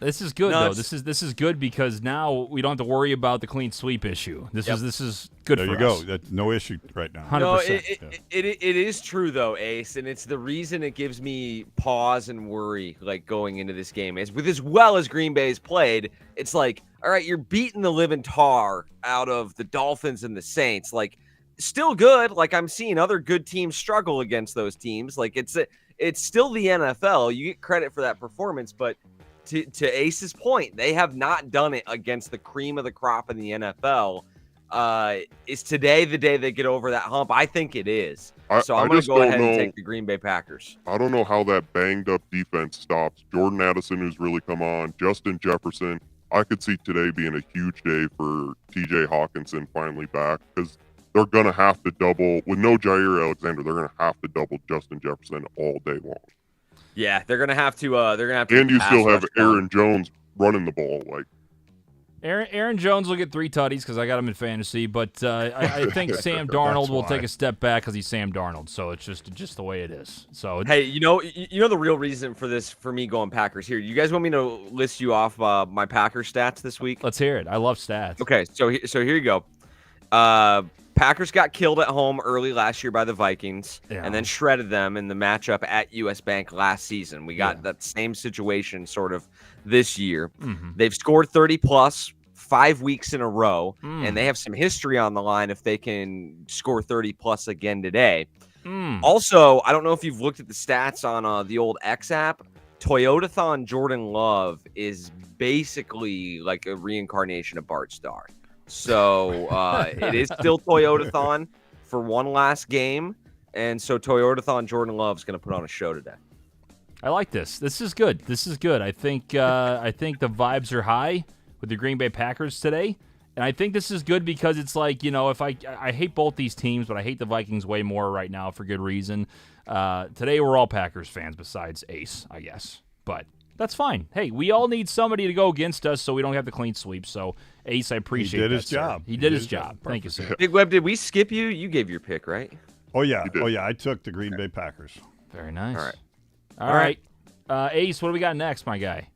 This is good
No,
though. This is good because now we don't have to worry about the clean sweep issue. This is good
There
for
you go.
us.
That's no issue right now.
100%.
No, it is true though, Ace, and it's the reason it gives me pause and worry like going into this game. Is with as well as Green Bay's played, it's like, all right, you're beating the living tar out of the Dolphins and the Saints. Like, still good. Like, I'm seeing other good teams struggle against those teams. Like, it's still the NFL. You get credit for that performance, but to Ace's point, they have not done it against the cream of the crop in the NFL. Is today the day they get over that hump? I think it is. So I'm going to go ahead and take the Green Bay Packers.
I don't know how that banged up defense stops Jordan Addison, who's really come on, Justin Jefferson. I could see today being a huge day for TJ Hawkinson finally back, because they're going to have to double with no Jair Alexander. They're going to have to double Justin Jefferson all day long.
Yeah, they're going to have to.
And you still have Aaron Jones running the ball. Like,
Aaron Jones will get 3 tutties because I got him in fantasy, but I think Sam Darnold will take a step back because he's Sam Darnold. So it's just the way it is. So
hey, you know the real reason for this, for me going Packers here. You guys want me to list you off my Packers stats this week?
Let's hear it. I love stats.
Okay, so here you go. Packers got killed at home early last year by the Vikings, and then shredded them in the matchup at US Bank last season. We got that same situation sort of this year. They've scored 30 plus 5 weeks in a row, and they have some history on the line if they can score 30 plus again today. Also, I don't know if you've looked at the stats on the old X app. Toyotathon Jordan Love is basically like a reincarnation of Bart Starr. So it is still Toyotathon for one last game. And so Toyotathon Jordan Love is going to put on a show today.
I like this. This is good. This is good. I think the vibes are high with the Green Bay Packers today. And I think this is good because it's like, if I hate both these teams, but I hate the Vikings way more right now for good reason. Today we're all Packers fans besides Ace, I guess. But that's fine. Hey, we all need somebody to go against us so we don't have the clean sweep. So, Ace, I appreciate that.
He did his job.
He did his job. Thank you, sir.
Big Web, did we skip you? You gave your pick, right?
Oh, yeah. Oh, yeah. I took the Green Bay Packers.
Very nice.
All right.
All right. Ace, what do we got next, my guy?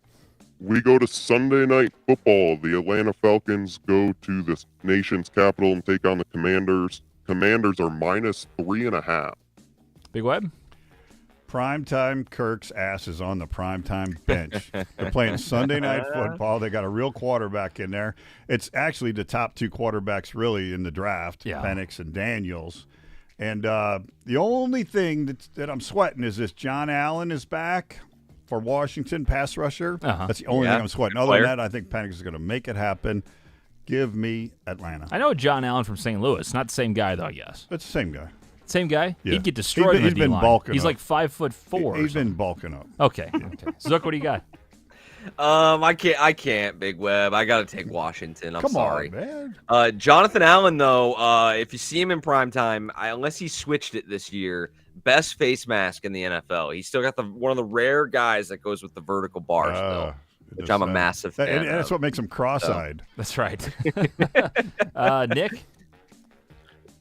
we go to Sunday Night Football. The Atlanta Falcons go to the nation's capital and take on the Commanders. Commanders are -3.5.
Big Web?
Primetime Kirk's ass is on the primetime bench. They're playing Sunday Night Football. They got a real quarterback in there. It's actually the top two quarterbacks really in the draft, Penix and Daniels. And the only thing that I'm sweating is this John Allen is back for Washington, pass rusher. That's the only thing I'm sweating. Other than that, I think Penix is going to make it happen. Give me Atlanta.
I know John Allen from St. Louis. Not the same guy, though, yes.
It's the same guy.
Same guy?
Yeah.
He'd get destroyed.
He's been bulking
He's
up.
like 5'4".
He's been bulking up.
Okay. Zook, what do you got?
I can't, Big Web. I got to take Washington. I'm sorry.
Come on, man.
Jonathan Allen, though, if you see him in primetime, unless he switched it this year, best face mask in the NFL. He's still got one of the rare guys that goes with the vertical bars, though, which I'm a massive fan
and that's what makes him cross-eyed.
That's right. Nick?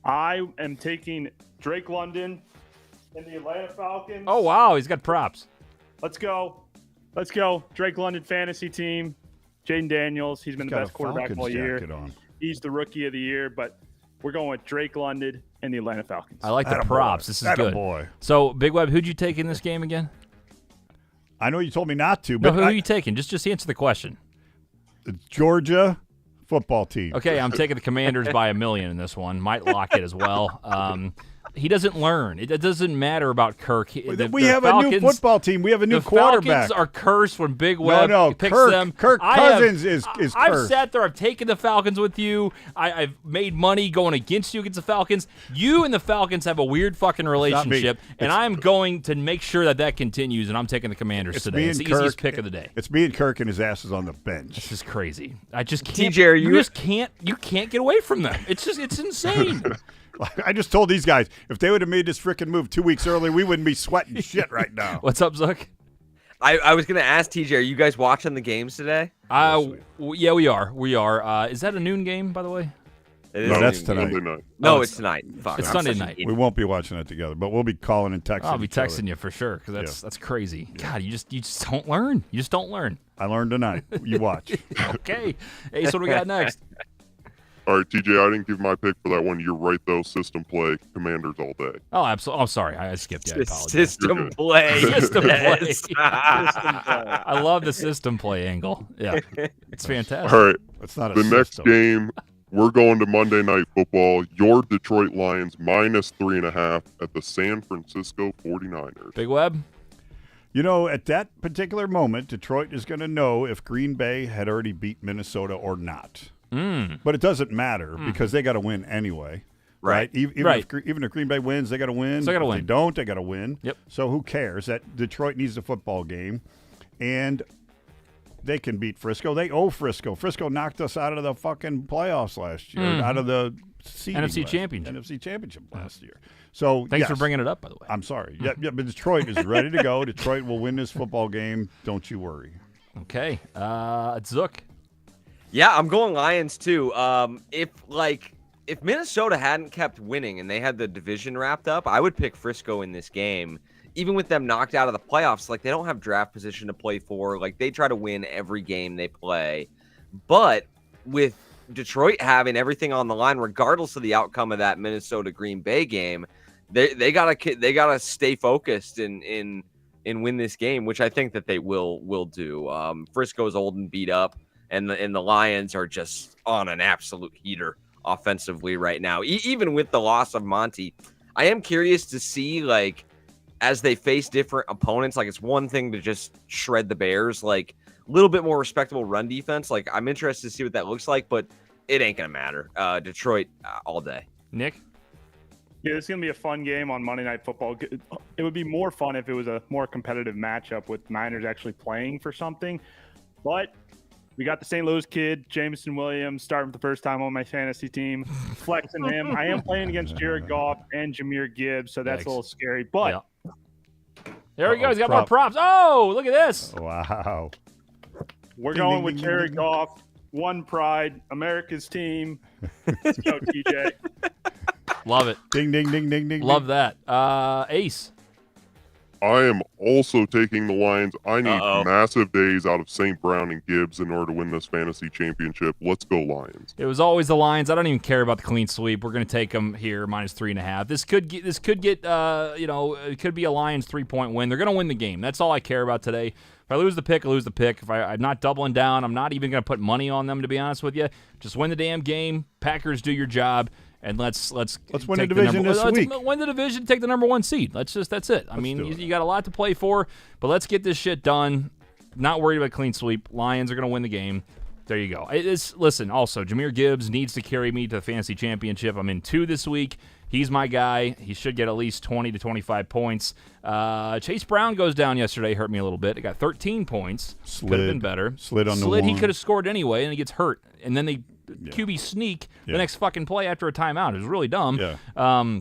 I am taking Drake London and the Atlanta Falcons.
Oh, wow. He's got props.
Let's go. Let's go. Drake London fantasy team. Jaden Daniels. He's been the best quarterback all year. He's the rookie of the year, but we're going with Drake London and the Atlanta Falcons.
I like the props. This is good.
Boy.
So, Big Web, who'd you take in this game again?
I know you told me not to, but
who are you taking? Just answer the question.
Georgia football team.
Okay, I'm taking the Commanders by 1 million in this one. Might lock it as well. He doesn't learn. It doesn't matter about Kirk.
We have a new football team. We have a new quarterback.
The Falcons are cursed when Big Web picks them.
Kirk Cousins is cursed.
I've sat there. I've taken the Falcons with you. I've made money going against you against the Falcons. You and the Falcons have a weird fucking relationship, and I'm going to make sure that continues, and I'm taking the Commanders today. It's the easiest pick of the day.
It's me and Kirk, and his ass is on the bench.
This is crazy. I just can't.
TJ,
you can't get away from them. It's insane.
I just told these guys, if they would have made this freaking move 2 weeks early, we wouldn't be sweating shit right now.
What's up, Zuck?
I was going to ask TJ, are you guys watching the games today?
Yeah, we are. We are. Is that a noon game, by the way?
It
No,
isn't
that's
even-
tonight.
Monday night.
No,
Oh,
it's tonight. Fuck,
it's
I'm
Sunday
such an
night.
idiot.
We won't be watching it together, but we'll be calling and texting.
I'll be
each other.
texting you for sure because that's crazy. God, you just don't learn. You just don't learn.
I learned tonight. You watch.
Okay, Ace, what do we got next?
All right, TJ, I didn't give my pick for that one. You're right, though. System play, Commanders all day.
Oh, absolutely. I'm sorry, I skipped you. I apologize.
System
You're good.
play.
System play.
Yes.
I love the system play angle. Yeah, it's fantastic.
All right,
It's not a
the next
system.
game, we're going to Monday Night Football. Your Detroit Lions -3.5 at the San Francisco 49ers.
Big Web.
You know, at that particular moment, Detroit is going to know if Green Bay had already beat Minnesota or not. But it doesn't matter because they got to win anyway. Right. Even
Right.
Even if Green Bay wins, they got to win.
So they gotta
If
win.
They don't. They got to win.
Yep.
So who cares? That Detroit needs a football game, and they can beat Frisco. They owe Frisco. Frisco knocked us out of the fucking playoffs last year, out of the seeding
NFC
last-
Championship.
NFC Championship last year. So
Thanks for
yes.
bringing it up, by the way.
I'm sorry. Yeah, but Detroit is ready to go. Detroit will win this football game. Don't you worry.
Okay, Zook.
Yeah, I'm going Lions too. If Minnesota hadn't kept winning and they had the division wrapped up, I would pick Frisco in this game. Even with them knocked out of the playoffs, like they don't have draft position to play for. Like they try to win every game they play. But with Detroit having everything on the line, regardless of the outcome of that Minnesota Green Bay game, they gotta stay focused and win this game, which I think that they will do. Frisco's old and beat up. And the Lions are just on an absolute heater offensively right now. Even with the loss of Monty, I am curious to see, like, as they face different opponents, like it's one thing to just shred the Bears, like a little bit more respectable run defense. Like I'm interested to see what that looks like, but it ain't gonna matter. Detroit all day.
Nick.
Yeah, it's going to be a fun game on Monday Night Football. It would be more fun if it was a more competitive matchup with Niners actually playing for something. But we got the St. Louis kid, Jameson Williams, starting for the first time on my fantasy team, flexing him. I am playing against Jared Goff and Jameer Gibbs, so that's
Yikes.
a little scary. But
There we go.
Uh-oh,
He's got more
prop.
props. Oh, look at this.
Wow.
we're
Ding,
going
ding,
with
ding,
Jared
ding, ding.
Goff, one pride, America's team. Let's go, TJ.
Love it.
Ding, ding, ding, ding, ding.
Love that. Ace.
I am also taking the Lions. I need
Uh-oh.
massive days out of St. Brown and Gibbs in order to win this fantasy championship. Let's go Lions.
It was always the Lions. I don't even care about the clean sweep. We're going to take them here, -3.5. This could get, it could be a Lions 3-point win. They're going to win the game. That's all I care about today. If I lose the pick, I lose the pick. If I'm not doubling down, I'm not even going to put money on them, to be honest with you. Just win the damn game. Packers, do your job. And let's
win
take
the division this week.
Win the division, take the number 1 seed. That's it. I mean,
do it.
you got a lot to play for, but let's get this shit done. Not worried about clean sweep. Lions are going to win the game. There you go. Listen, also, Jameer Gibbs needs to carry me to the fantasy championship. I'm in 2 this week. He's my guy. He should get at least 20 to 25 points. Chase Brown goes down yesterday, hurt me a little bit. He got 13 points. Could have been better.
Slid on the
He
one.
could have scored anyway, and he gets hurt. And then they QB sneak the next fucking play after a timeout. It was really dumb.
Yeah.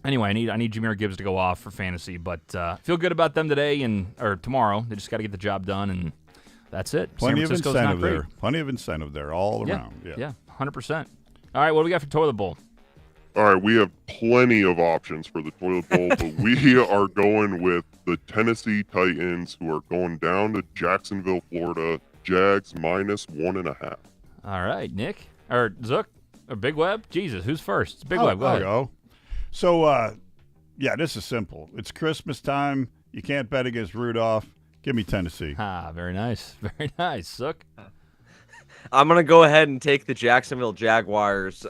Anyway, I need Jameer Gibbs to go off for fantasy, but feel good about them today or tomorrow. They just got to get the job done, and that's it.
Plenty
San
of
Francisco's
incentive
not great.
there. Plenty of incentive there all
Yeah,
around.
yeah, 100%. All right, what do we got for Toilet Bowl?
All right, we have plenty of options for the toilet bowl, but we are going with the Tennessee Titans, who are going down to Jacksonville, Florida. Jags -1.5.
All right, Nick or Zook or Big Web. Jesus, who's first? It's Big
I'll-
Web. Go
I'll
ahead.
go. So, this is simple. It's Christmas time. You can't bet against Rudolph. Give me Tennessee.
Ah, very nice, very nice, Zook.
I'm going to go ahead and take the Jacksonville Jaguars.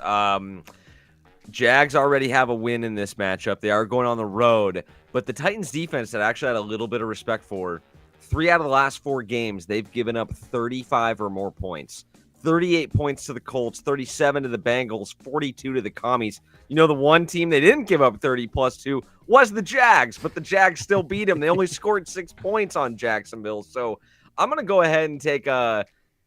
Jags already have a win in this matchup. They are going on the road. But the Titans defense that I actually had a little bit of respect for, 3 out of the last 4 games, they've given up 35 or more points. 38 points to the Colts, 37 to the Bengals, 42 to the Commies. You know, the one team they didn't give up 30 plus to was the Jags, but the Jags still beat them. They only scored 6 points on Jacksonville. So I'm going to go ahead and take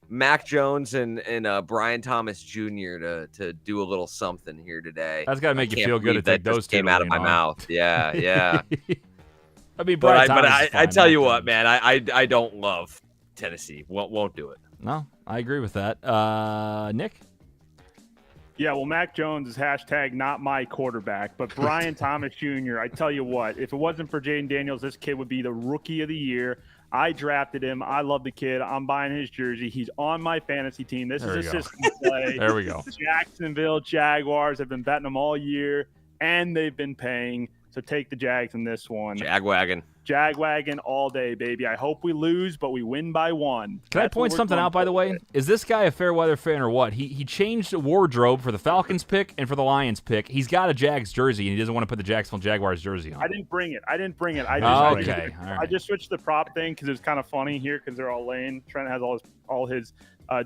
Mac Jones and Brian Thomas Jr. to do a little something here today.
That's got to make
I
you
can't
feel good to
believe that
take those
just
two
came
to
out of
win
my
on.
mouth. Yeah, yeah.
I mean,
but
Brian Thomas is
I
fine,
tell you
Mac
what,
Jones.
man, I don't love Tennessee. Won't do it.
No, I agree with that. Nick?
Yeah, well, Mac Jones is hashtag not my quarterback, but Brian Thomas Jr., I tell you what, if it wasn't for Jaden Daniels, this kid would be the rookie of the year. I drafted him. I love the kid. I'm buying his jersey. He's on my fantasy team. This is a system play.
There we go.
Jacksonville Jaguars have been betting them all year, and they've been paying. So take the Jags in this one. Jagwagon all day, baby. I hope we lose, but we win by 1.
Can I point something out, by the way? Is this guy a fair weather fan or what? He changed the wardrobe for the Falcons pick and for the Lions pick. He's got a Jags jersey, and he doesn't want to put the Jacksonville Jaguars jersey on.
I didn't bring it. I just switched the prop thing because it was kind of funny here because they're all laying. Trent has all his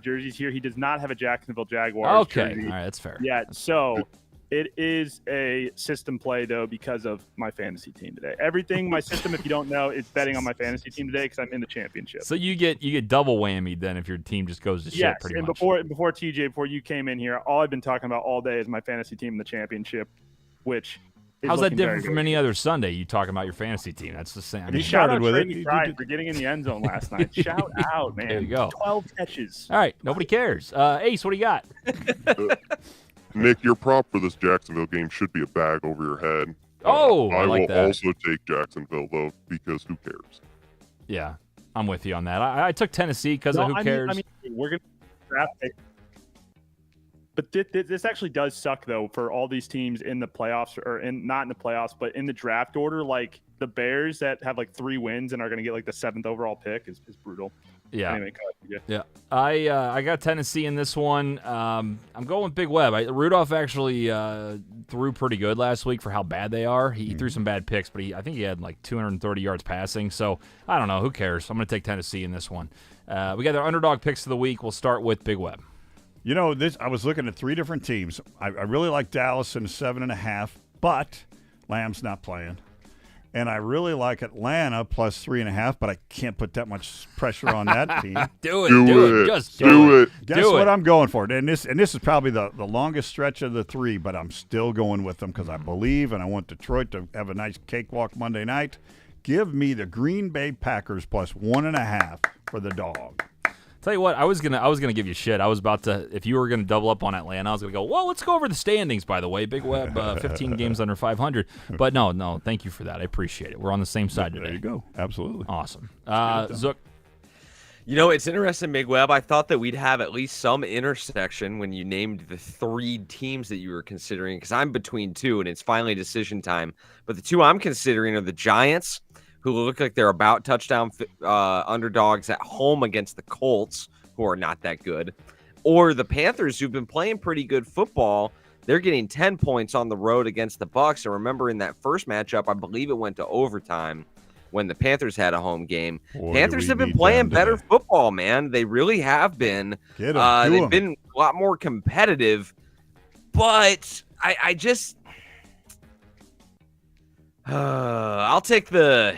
jerseys here. He does not have a Jacksonville Jaguars jersey.
All right, that's fair.
Yeah, so it is a system play, though, because of my fantasy team today. Everything, my system, if you don't know, is betting on my fantasy team today because I'm in the championship.
So you get double whammy then if your team just goes to shit pretty much.
Before TJ, before you came in here, all I've been talking about all day is my fantasy team in the championship, which is
how's that different
very
from any other Sunday? You talking about your fantasy team? That's the same. I mean,
shout out Trey McBride for getting in the end zone last night. Shout out, man.
There you go.
12 catches.
All right, nobody cares. Ace, what do you got?
Nick, your prop for this Jacksonville game should be a bag over your head.
Oh,
I
like
will
that.
also take Jacksonville, though, because who cares?
Yeah, I'm with you on that. I took Tennessee because of who cares.
I mean, we're going to draft it. But this actually does suck, though, for all these teams in the playoffs, or not in the playoffs, but in the draft order. Like the Bears that have like 3 wins and are going to get like the 7th overall pick is brutal.
Yeah.
Anyway,
yeah. I got Tennessee in this one. I'm going with Big Web. Rudolph actually threw pretty good last week for how bad they are. He threw some bad picks, but I think he had like 230 yards passing. So I don't know. Who cares? I'm going to take Tennessee in this one. We got our underdog picks of the week. We'll start with Big Web.
You know, I was looking at 3 different teams. I really like Dallas in 7.5, but Lamb's not playing. And I really like Atlanta plus 3.5, but I can't put that much pressure on that team.
Do it. Just do it.
Guess what I'm going for? And this is probably the longest stretch of the 3, but I'm still going with them because I believe and I want Detroit to have a nice cakewalk Monday night. Give me the Green Bay Packers plus 1.5 for the dog.
Tell you what, I was gonna give you shit. I was about to, if you were gonna double up on Atlanta, I was gonna go, well, let's go over the standings. By the way, Big Web, 15 games under 500. But no, thank you for that. I appreciate it. We're on the same side today.
There you go. Absolutely.
Awesome. Zook.
You know, it's interesting, Big Web. I thought that we'd have at least some intersection when you named the 3 teams that you were considering, because I'm between 2, and it's finally decision time. But the 2 I'm considering are the Giants, who look like they're about touchdown underdogs at home against the Colts, who are not that good, or the Panthers, who've been playing pretty good football. They're getting 10 points on the road against the Bucs. And remember, in that first matchup, I believe it went to overtime when the Panthers had a home game. Panthers have been playing better football, man. They really have been. They've been a lot more competitive, but I just I'll take the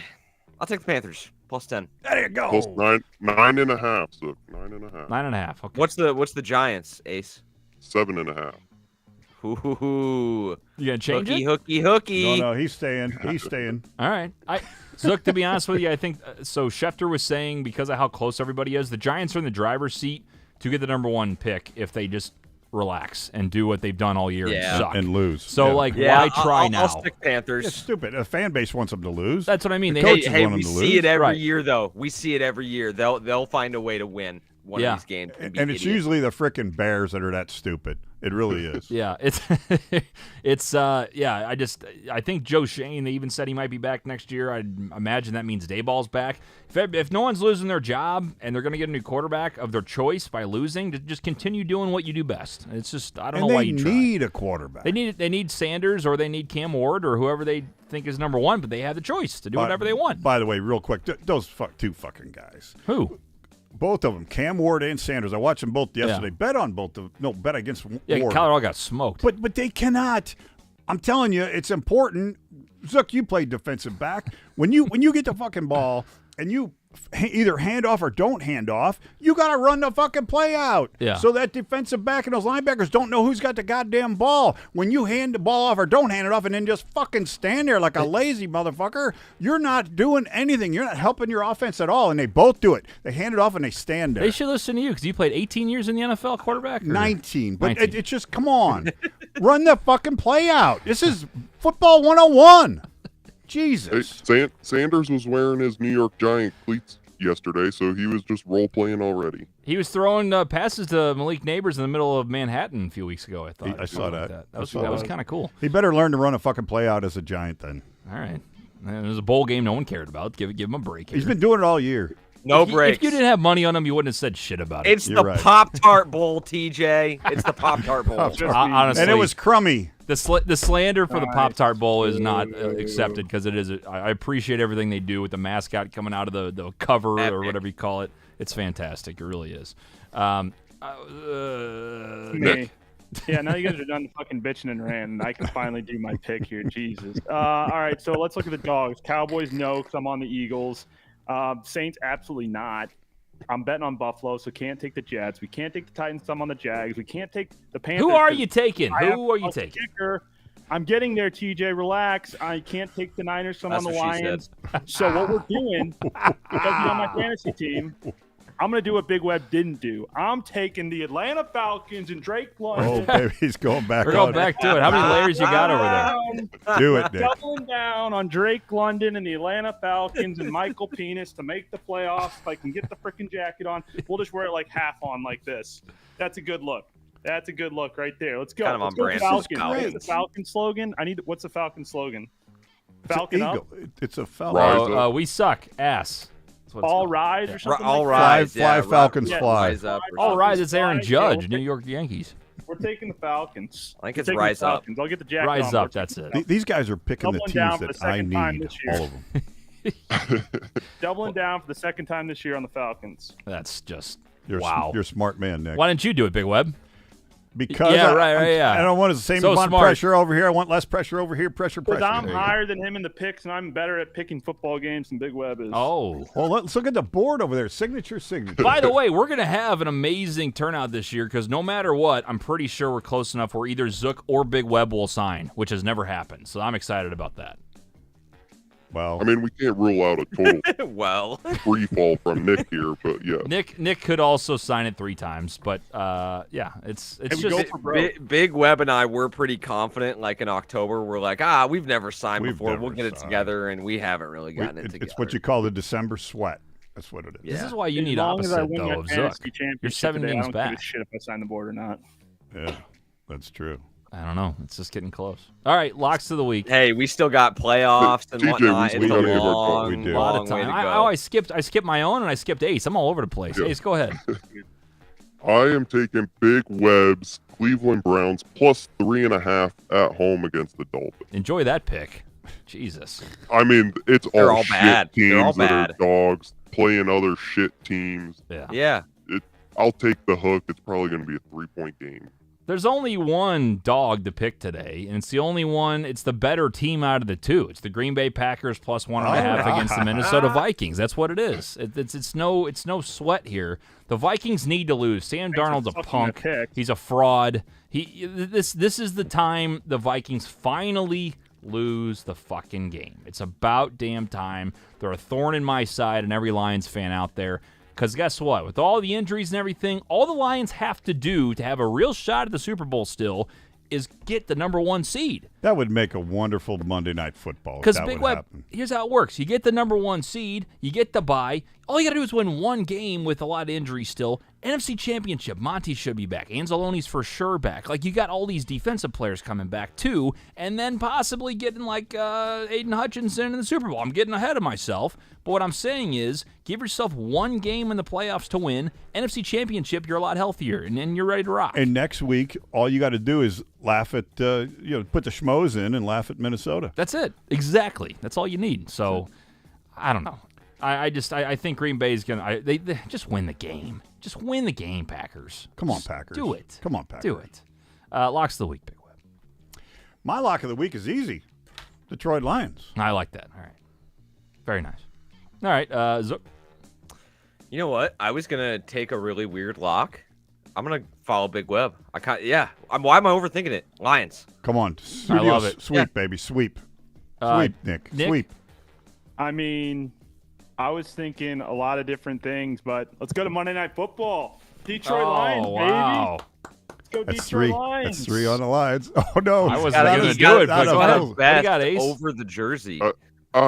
Panthers plus 10.
There you go.
Plus 9.5. So 9.5.
9.5. Okay.
What's the Giants, Ace?
7.5.
Ooh.
You gonna change it?
Hooky.
No, he's staying. He's staying.
All right. Zook, to be honest with you, I think so. Schefter was saying because of how close everybody is, the Giants are in the driver's seat to get the number 1 pick if they just relax and do what they've done all year and suck
and lose.
So why try now?
I'll stick Panthers.
It's stupid. A fan base wants them to lose.
That's what I mean.
We see it every year, though. We see it every year. They'll find a way to win one of these games.
And it's usually the frickin' Bears that are that stupid. It really is.
Yeah, I think Joe Shane, they even said he might be back next year. I'd imagine that means Dayball's back. If no one's losing their job and they're going to get a new quarterback of their choice by losing, to just continue doing what you do best. It's just, I don't know why you try.
They need a quarterback.
They need Sanders, or they need Cam Ward, or whoever they think is number 1, but they have the choice to do whatever they want.
By the way, real quick, those 2 fucking guys.
Who?
Both of them, Cam Ward and Sanders. I watched them both yesterday. Bet on both of them. No, bet against Ward.
Yeah, Colorado got smoked.
But they cannot. I'm telling you, it's important. Zook, you played defensive back. When you get the fucking ball and you either hand off or don't hand off. You got to run the fucking play out.
Yeah.
So that defensive back and those linebackers don't know who's got the goddamn ball. When you hand the ball off or don't hand it off and then just fucking stand there like a lazy motherfucker, you're not doing anything. You're not helping your offense at all. And they both do it. They hand it off and they stand there.
They should listen to you because you played 18 years in the NFL quarterback. Or?
19. But
19.
it's just, come on. Run the fucking play out. This is football 101. Jesus.
Hey, Sanders was wearing his New York Giant cleats yesterday, so he was just role playing already.
He was throwing passes to Malik Neighbors in the middle of Manhattan a few weeks ago, I thought.
I saw that.
That was kind of cool.
He better learn to run a fucking play out as a Giant then.
All right. And it was a bowl game no one cared about. Give him a break here.
He's been doing it all year.
No
If
breaks.
you didn't have money on him, you wouldn't have said shit about it.
It's
You're
the
right.
Pop-Tart Bowl, TJ. It's the Pop-Tart Bowl.
Honestly,
And it was crummy.
the slander for the Pop-Tart Bowl is not accepted because it is. I appreciate everything they do with the mascot coming out of the cover or whatever you call it. It's fantastic. It really is.
Me. Yeah, now you guys are done fucking bitching and ranting. I can finally do my pick here. Jesus. All right, so let's look at the dogs. Cowboys, no, because I'm on the Eagles. Saints, absolutely not. I'm betting on Buffalo, so can't take the Jets. We can't take the Titans. I'm on the Jags. We can't take the Panthers.
Who are you taking?
I have
Who are you
a
taking?
kicker. I'm getting there, TJ. Relax. I can't take the Niners, so I'm
That's
on the
what she
Lions. So what we're doing, because you're on my fantasy team, I'm going to do what Big Web didn't do. I'm taking the Atlanta Falcons and Drake
Oh,
London.
baby, he's going back
We're
on
going back to it. How many layers you got over there?
Do it, Nick.
Doubling down on Drake London and the Atlanta Falcons and Michael Penis to make the playoffs. If I can get the freaking jacket on, we'll just wear it like half on like this. That's a good look. That's a good look right there. Let's go.
Kind of
Let's
on
go
brand.
Falcons.
Falcons.
What's the Falcon slogan? What's the Falcon slogan?
It's an
Falcon up.
eagle. It's a falcon.
Rise up.
We suck. Ass. That's what it's
All
called.
rise or something
All
like
rise.
Fly,
yeah,
Falcons,
yeah.
fly.
Rise up. or
All
something.
right, it's Aaron
Fly,
Judge,
yeah,
New York Yankees.
that. We're taking the Falcons.
I think
We're
it's
taking the
rise up.
Falcons. I'll get the jacket
Rise
on.
up. That's it.
These guys are picking the
Doubling down
teams
for the
that I
second time
need,
this year.
all of them.
Doubling down for the second time this year on the Falcons.
That's just
You're,
wow.
you're a smart man, Nick.
Why didn't you do it, Big Web?
Because
Yeah,
I,
right, yeah.
I don't want the same
So
amount
smart.
of pressure over here. I want less pressure over here. Pressure.
Because I'm
There you go.
higher than him in the picks, and I'm better at picking football games than Big Web is.
Oh.
Well, let's look at the board over there. Signature.
By the way, we're going to have an amazing turnout this year because no matter what, I'm pretty sure we're close enough where either Zook or Big Web will sign, which has never happened. So I'm excited about that.
Well,
I mean, we can't rule out a total
Well,
free fall from Nick here, but yeah.
Nick could also sign it 3 times, but yeah, it's
we
just
go for broke.
Big Web and I were pretty confident. Like in October, we're like, we've never signed
We've
before. We'll
never
get it
signed.
together, and we haven't really gotten it together.
it's what you call the December sweat. That's what it is.
this
Yeah.
is why you
As
need
long as I
opposite
win
though
that
of Zook.
fantasy championship
You're 7
today,
games
I don't
back.
give a shit if I sign the board or not.
Yeah, that's true.
I don't know. It's just getting close. All right, locks of the week.
Hey, we still got playoffs and
TJ,
whatnot.
we
It's a
gotta give our vote.
long,
We do.
A lot
long
of
way
time.
to go.
I skipped my own and I skipped Ace. I'm all over the place.
Yeah.
Ace, go ahead.
I am taking Big Web's Cleveland Browns plus 3.5 at home against the Dolphins.
Enjoy that pick. Jesus.
I mean, it's
They're
all
all
shit
bad.
teams
They're all
that are
bad.
dogs playing other shit teams.
Yeah.
Yeah.
I'll take the hook. It's probably going to be a 3-point game.
There's only one dog to pick today, and it's the only one. It's the better team out of the 2. It's the Green Bay Packers plus 1.5 against the Minnesota Vikings. That's what it is. It's no sweat here. The Vikings need to lose. Sam Darnold's a
fucking
punk.
pick.
He's a fraud. This is the time the Vikings finally lose the fucking game. It's about damn time. They're a thorn in my side and every Lions fan out there. Because guess what? With all the injuries and everything, all the Lions have to do to have a real shot at the Super Bowl still is get the number 1 seed.
That would make a wonderful Monday Night Football.
Because
Because
Big Web, here's how it works. You get the number 1 seed, you get the bye. All you got to do is win one game with a lot of injuries still. NFC Championship, Monty should be back. Anzalone's for sure back. Like, you got all these defensive players coming back, too, and then possibly getting, like, Aiden Hutchinson in the Super Bowl. I'm getting ahead of myself, but what I'm saying is give yourself one game in the playoffs to win. NFC Championship, you're a lot healthier, and then you're ready to rock.
And next week, all you got to do is laugh at, put the schmoes in and laugh at Minnesota.
That's it. Exactly. That's all you need. So, I don't know. I think Green Bay is gonna. They just win the game. Just win the game, Packers.
Come on,
Just
Packers.
Do it.
Come on, Packers.
Do it. Locks of the week, Big Web.
My lock of the week is easy. Detroit Lions.
I like that. All right. Very nice. All right, Zook.
You know what? I was gonna take a really weird lock. I'm gonna follow Big Web. Why am I overthinking it? Lions.
Come on.
I love it.
Sweep, baby. Sweep. Sweep, Nick.
Nick?
Sweep.
I mean, I was thinking a lot of different things, but let's go to Monday Night Football. Detroit Lions,
wow.
baby. Let's go
That's
Detroit
three.
Lions.
That's 3 on the Lions. Oh, no.
I wasn't
Not
gonna
as
do
good.
it,
Not
but
a
go ahead.
foul.
What do you got, Ace?
Over the jersey.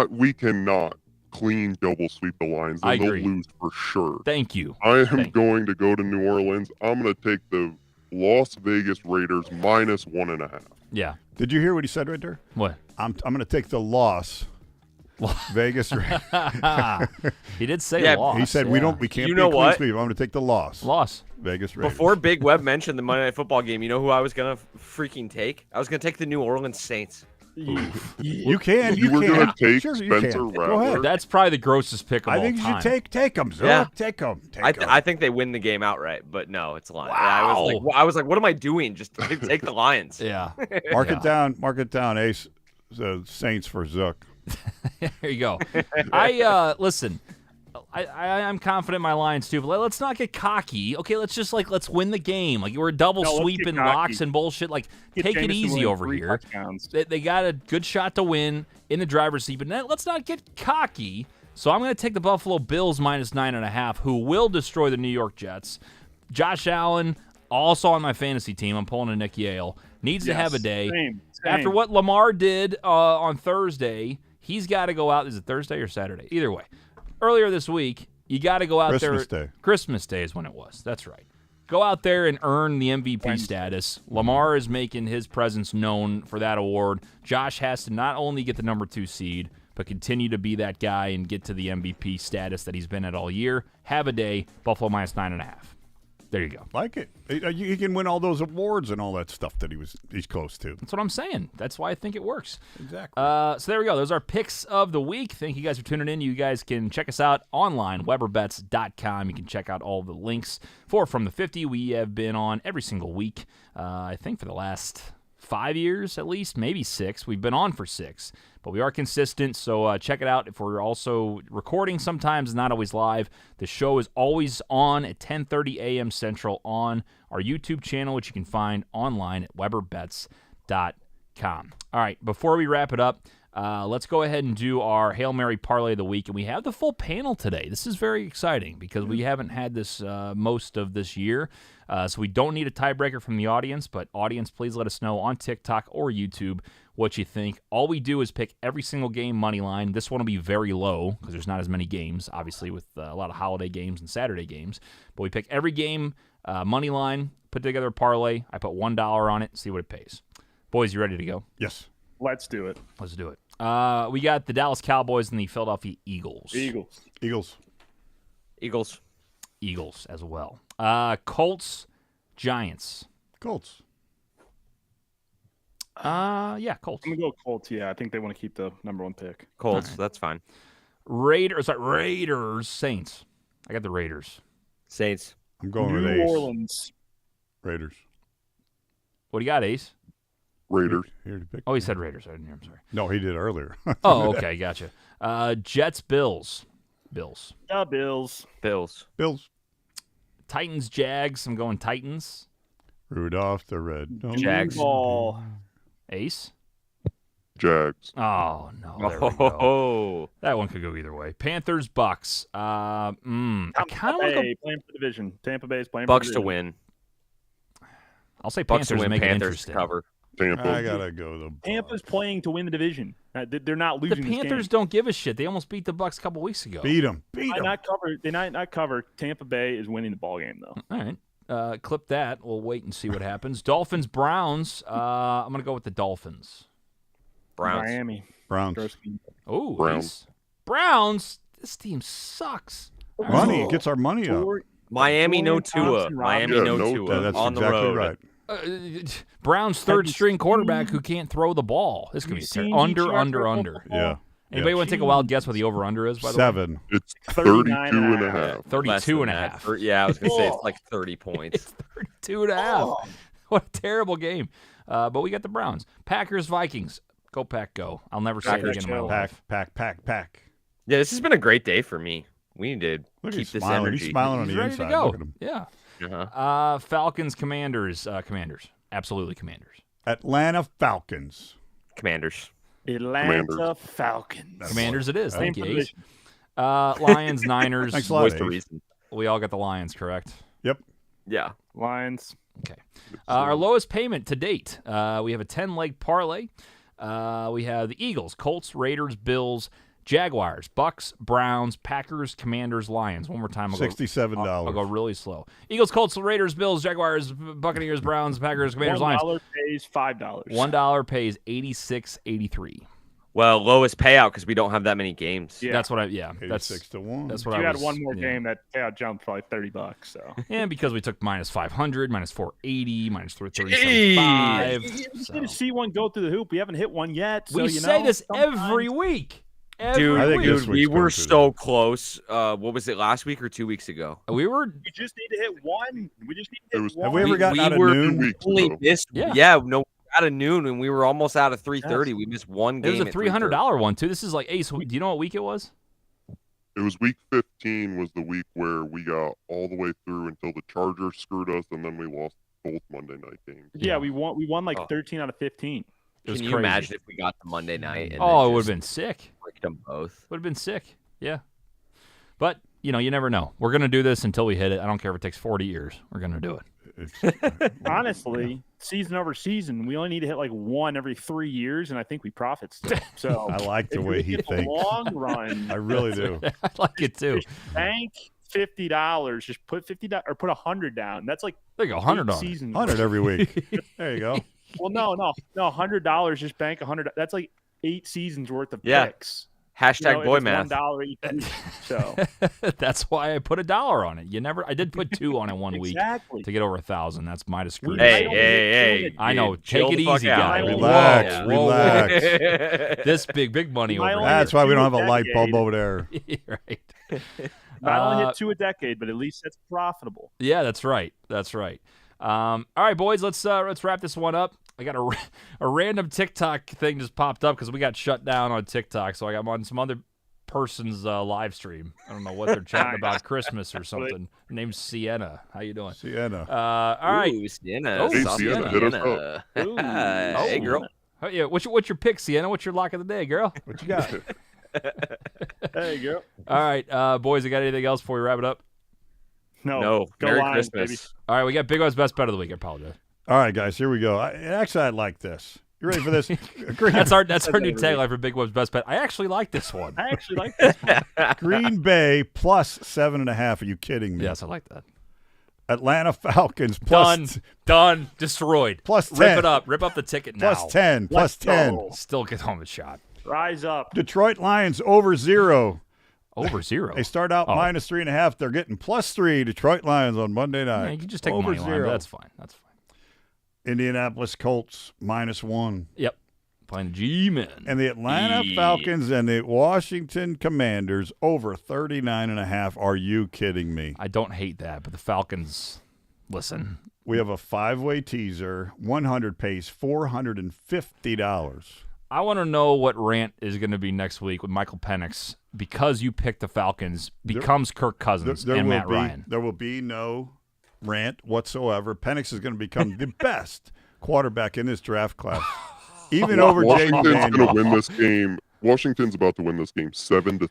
We cannot clean double sweep the Lions.
I
And they'll
agree.
lose for sure.
Thank you.
I am
Thank you.
going to go to New Orleans. I'm going to take the Las Vegas Raiders -1.5.
Yeah.
Did you hear what he said right there?
What?
I'm going to take the loss. Vegas.
He did say
Yeah,
loss.
He said we can't
You
be
know
a clean
what?
sweep. I'm going to take the loss.
Loss.
Vegas Raiders.
Before Big Web mentioned the Monday Night Football game, you know who I was gonna freaking take? I was gonna take the New Orleans Saints.
You can.
You were
can.
going to take
Sure, you
Spencer
can. Go
Rattler.
ahead.
That's probably the grossest pick of
I
all
think you
time.
should take them. Zook.
Yeah.
Take them.
I think they win the game outright, but no, it's Lions.
Wow.
I was like, what am I doing? Just take the Lions.
Yeah.
Mark
Yeah.
it down. Mark it down, Ace. The Saints for Zook.
There you go. Listen. I'm confident in my Lions too, but let's not get cocky. Okay, let's win the game. Like we're double
No, let's
sweep
get
and
cocky.
locks and bullshit. Like
Get
take it
Jameson
easy
winning
over
3
here.
touchdowns.
They got a good shot to win in the driver's seat, but let's not get cocky. So I'm going to take the Buffalo Bills -9.5, who will destroy the New York Jets. Josh Allen, also on my fantasy team. I'm pulling a Nick Yale. Needs to have a day.
Same.
After what Lamar did on Thursday, he's got to go out. Is it Thursday or Saturday? Either way. Earlier this week, you got to go out
Christmas
there.
Day.
Christmas Day is when it was. That's right. Go out there and earn the MVP status. Lamar is making his presence known for that award. Josh has to not only get the number 2 seed, but continue to be that guy and get to the MVP status that he's been at all year. Have a day. Buffalo -9.5. There you go.
Like it. He can win all those awards and all that stuff that he's close to.
That's what I'm saying. That's why I think it works.
Exactly.
So there we go. Those are picks of the week. Thank you guys for tuning in. You guys can check us out online, WeberBets.com. You can check out all the links for From the 50. We have been on every single week, I think for the last 5 years at least, maybe 6. We've been on for 6, but we are consistent, so check it out. If we're also recording sometimes, not always live, the show is always on at 10:30 a.m. Central on our YouTube channel, which you can find online at WeberBets.com. All right, before we wrap it up, let's go ahead and do our Hail Mary Parlay of the week, and we have the full panel today. This is very exciting because we haven't had this most of this year, so we don't need a tiebreaker from the audience, but audience, please let us know on TikTok or YouTube what you think. All we do is pick every single game money line. This one will be very low because there's not as many games, obviously, with a lot of holiday games and Saturday games, but we pick every game money line, put together a parlay. I put $1 on it, see what it pays. Boys, you ready to go?
Yes.
Let's do it.
Let's do it. We got the Dallas Cowboys and the Philadelphia Eagles.
Eagles.
Eagles as well. Colts, Giants.
Colts.
Yeah, Colts.
I'm going to go Colts. Yeah, I think they want to keep the number 1 pick.
Colts, that's fine.
Raiders, Saints. I got the Raiders.
Saints.
I'm going with
New
Ace.
Orleans.
Raiders.
What do you got, Ace?
Raiders.
Here to pick.
Oh, he said Raiders. I didn't hear him, sorry.
No, he did earlier.
Oh, okay, gotcha. Jets, Bills. Bills.
The Bills.
Bills.
Bills.
Titans, Jags. I'm going Titans.
Rudolph the Red.
Jags.
Ball.
Ace.
Jags.
Oh, no. There we go.
Oh,
That one could go either way. Panthers, Bucks. I kind of want to go.
Playing for division. Tampa Bay is playing
Bucks
for
to
division.
win.
I'll say
Bucks to
Panthers
win.
make it
Panthers to
interesting.
cover.
Tampa.
I gotta go the
Tampa's playing to win the division. They're not
The
losing this
Panthers
game.
don't give a shit. They almost beat the Bucks a couple weeks ago.
beat him.
They not cover. Tampa Bay is winning the ball game though.
All right. Clip that. We'll wait and see what happens. Dolphins, Browns. I'm going to go with the Dolphins.
Browns.
Miami.
Browns.
Oh,
Browns.
Browns. This team sucks.
Money. It gets our money up.
Miami, no Tua.
Thompson,
Miami,
Yeah,
no
no
Tua.
Yeah, that's
on the
exactly
road.
right.
Browns' third-string quarterback who can't throw the ball. This could be
seen
under.
Detroit
Yeah.
Anybody want to take a wild guess what the over/under is? By the way,
7.
It's
39
32 and a half.
32 and a
Less than
half.
that. Yeah, I was gonna say it's like 30 points.
It's 32 and a half. What a terrible game. But we got the Browns. Packers, Vikings. Go Pack, go. I'll never say it
Packers
again in my
chill.
life.
Pack.
Yeah, this has been a great day for me. We need to
Look,
keep
he's
this
smiling.
energy.
He's smiling on
He's
the
ready
inside.
to go.
Look at him.
Yeah.
Uh-huh.
Falcons, Commanders. Commanders. Absolutely Commanders.
Atlanta Falcons.
Commanders.
Atlanta
Commanders.
Falcons.
Commanders it is.
Same
Thank you, Ace.
position.
Lions, Niners.
Thanks a lot,
Voice the
Ace.
reason.
We all got the Lions, correct?
Yep.
Yeah.
Lions.
Okay. Our lowest payment to date. We have a 10-leg parlay. We have the Eagles, Colts, Raiders, Bills, Jaguars, Bucks, Browns, Packers, Commanders, Lions. One more time.
$67.
I'll go really slow. Eagles, Colts, Raiders, Bills, Jaguars, Buccaneers, Browns, Packers, Commanders, Lions.
$1 pays $5.
$1 pays $86.83.
Well, lowest payout because we don't have that many games.
Yeah.
That's what that's
86 to 1.
that's
If
what
you
I
had
was,
one more
yeah.
game, that payout jumped for like $30. So
And because we took minus 500, minus 480, minus
Jeez.
375.
you
So.
need to see one go through the hoop. We haven't hit one yet. So,
We
you
say
know,
this
sometimes-
every week.
Dude,
I think
week.
this
dude,
week's
we
coming
were
through
so close. What was it, last week or 2 weeks ago?
We were
We just need to hit one. We just need to
It
hit
was-
one.
Have we ever gotten out of
were
2
noon?
weeks
only
ago.
missed,
Yeah.
no, out of noon, and we were almost out of 3:30. We missed one
it
game.
was a
at
$300 one too. This is like Ace. Do you know what week it was?
It was week 15 was the week where we got all the way through until the Chargers screwed us, and then we lost both Monday night games.
Yeah, we won like
Oh.
13 out of 15.
It was
Can you
crazy.
imagine if we got the Monday night? And
Oh, it
then
would have
just
been sick.
freaked them both.
Would have been sick. Yeah. But you never know. We're gonna do this until we hit it. I don't care if it takes 40 years. We're gonna do it.
Honestly, season over season, we only need to hit like one every 3 years, and I think we profit still. So
I like the
if
way
we
he
hit the
thinks.
long run,
I really do.
I like it too.
just bank $50. Just put $50 or put $100 down. That's like
There you go. $100
8
on it.
seasons.
100 every week. There you go.
Well, no, $100. Just bank $100. That's like 8 seasons worth of
Yeah.
picks.
Hashtag boy math.
$1 each week. So
That's why I put $1 on it. I did put 2 on it one week
exactly.
to get over 1,000. That's my discretion.
Hey.
I know.
dude,
Take
chill
it
the fuck
easy,
out.
guy.
Relax,
Whoa, whoa, whoa.
relax.
This big money
My
over
only-
here.
That's why we don't have a light bulb
Decade.
over there.
Right.
I only hit 2 a decade, but at least that's profitable.
Yeah, that's right. That's right. All right, boys, let's wrap this one up. I got a random TikTok thing just popped up because we got shut down on TikTok, so I'm on some other person's live stream. I don't know what they're chatting about, Christmas or something. Her name's Sienna. How you doing?
Sienna.
All right.
Ooh, Sienna.
Oh,
Hey,
South
Sienna, hit us up.
Ooh.
Hey, girl.
Oh, yeah. What's your pick, Sienna? What's your lock of the day, girl?
What you got?
There you go.
All right, boys, you got anything else before we wrap it up?
No.
Go
Merry
Lions,
Christmas.
baby.
All right, we got Big O's best bet of the week. I apologize.
All right, guys, here we go. I like this. You ready for this?
That's our new tagline for Big Web's best bet. I actually like this one.
I actually like this one.
Green Bay plus 7.5. Are you kidding me?
Yes, I like that.
Atlanta Falcons plus
Done. Destroyed.
Plus 10.
Rip it up. Rip up the ticket now.
plus 10. Plus
Let's
10.
go.
Still get home a shot.
Rise up.
Detroit Lions over 0.
Over 0.
They start out
Oh.
minus 3.5. They're getting plus 3. Detroit Lions on Monday
Yeah,
night.
you can just take
over
money line.
0.
That's fine. That's fine.
Indianapolis Colts minus 1.
Yep. Playing the G-Men.
And the Atlanta
Yeah.
Falcons and the Washington Commanders over 39.5. Are you kidding me?
I don't hate that, but the Falcons, listen.
We have a 5-way teaser. 100 pays $450.
I want to know what rant is going to be next week with Michael Penix because you picked the Falcons becomes Kirk Cousins and Matt Ryan.
There will be no rant whatsoever. Penix is going to become the best quarterback in this draft class, even over Jay
Washington's going to
Daniels.
win this game. Washington's about to win this game 7-3.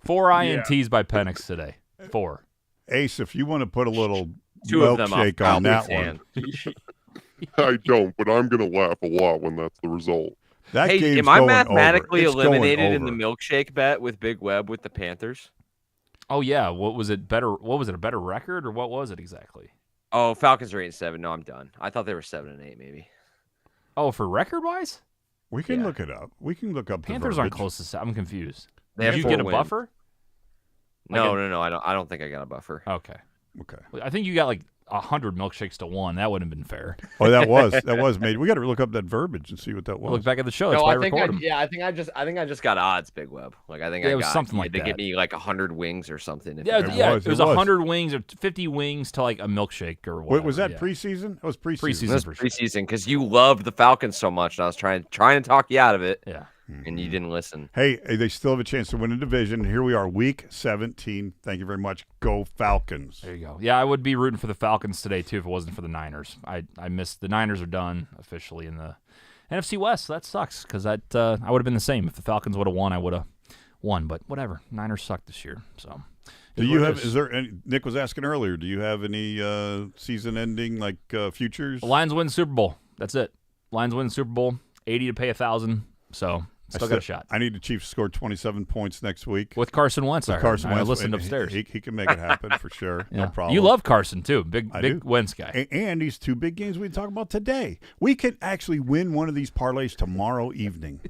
4 INTs by Penix today. 4.
Ace, if you want to put a little
2 of them off
milkshake on that
Cowboys
one,
hand.
I don't, but I'm going to laugh a lot when that's the result.
that
Hey,
game's
am I
going
mathematically
over. It's going
eliminated in the
over.
milkshake bet with Big Web with the Panthers?
Oh yeah, what was it? A better record, or what was it exactly?
Oh, Falcons are 8-7. No, I'm done. I thought they were 7-8, maybe.
Oh, for record wise,
We can
Yeah.
look it up. We can look up
Panthers
the
aren't
verbiage.
close to 7. I'm confused.
They
Did
have
you
4
get a
wins.
buffer?
No,
Like
no. I don't think I got a buffer.
Okay,
Okay.
I think you got like 100 milkshakes to 1. That wouldn't have been fair.
Oh, that was made. We got to look up that verbiage and see what that was.
Look back at the show. That's
No,
why
I
I
think
record them.
I think I just got odds, Big Web. Like I think
Yeah,
I
it was
got
something
you
like
had to
that.
get me like 100 wings or something. if
Yeah,
you-
It
it was
was.
100 wings or 50 wings to like a milkshake or whatever.
Wait, was that
yeah.
preseason? It was preseason.
Preseason.
This
for sure.
preseason because you loved the Falcons so much, and I was trying to talk you out of it.
Yeah.
and you didn't listen.
Hey, they still have a chance to win a division. Here we are, week 17. Thank you very much. Go Falcons.
There you go. Yeah, I would be rooting for the Falcons today, too, if it wasn't for the Niners. I missed the Niners are done officially in the NFC West. So that sucks because I would have been the same. If the Falcons would have won, I would have won. But whatever. Niners suck this year. So.
Do you have? Is there? Any, Nick was asking earlier. Do you have any season-ending futures?
The Lions win Super Bowl. That's it. Lions win Super Bowl. 80 to pay 1,000. So still got a shot.
I need the Chiefs to score 27 points next week
with Carson Wentz.
With Carson Wentz.
I listened upstairs.
He can make it happen for sure.
Yeah.
No problem.
You love Carson too. Big Wentz guy.
And these two big games we talk about today. We could actually win one of these parlays tomorrow evening.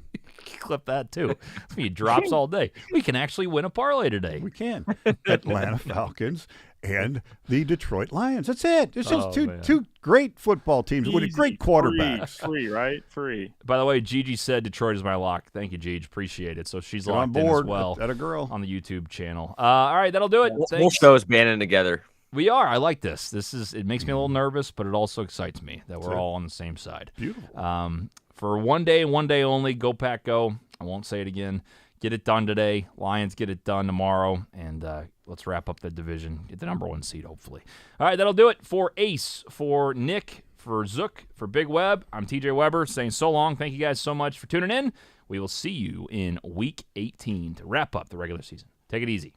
Clip that too. He drops all day. We can actually win a parlay today.
We can. Atlanta Falcons and the Detroit Lions. That's it. It's just two great football teams with great quarterbacks.
Free, right? Free.
By the way, Gigi said Detroit is my lock. Thank you, Gigi. Appreciate it. So she's locked
on board
in as well.
At a girl
on the YouTube channel. All right, that'll do it.
We'll show us banding together.
We are. I like this. It makes me a little nervous, but it also excites me that we're all on the same side.
Beautiful.
For one day only, go Pack Go. I won't say it again. Get it done today. Lions get it done tomorrow. And let's wrap up the division. Get the number 1 seed, hopefully. All right, that'll do it for Ace, for Nick, for Zook, for Big Web. I'm TJ Weber saying so long. Thank you guys so much for tuning in. We will see you in Week 18 to wrap up the regular season. Take it easy.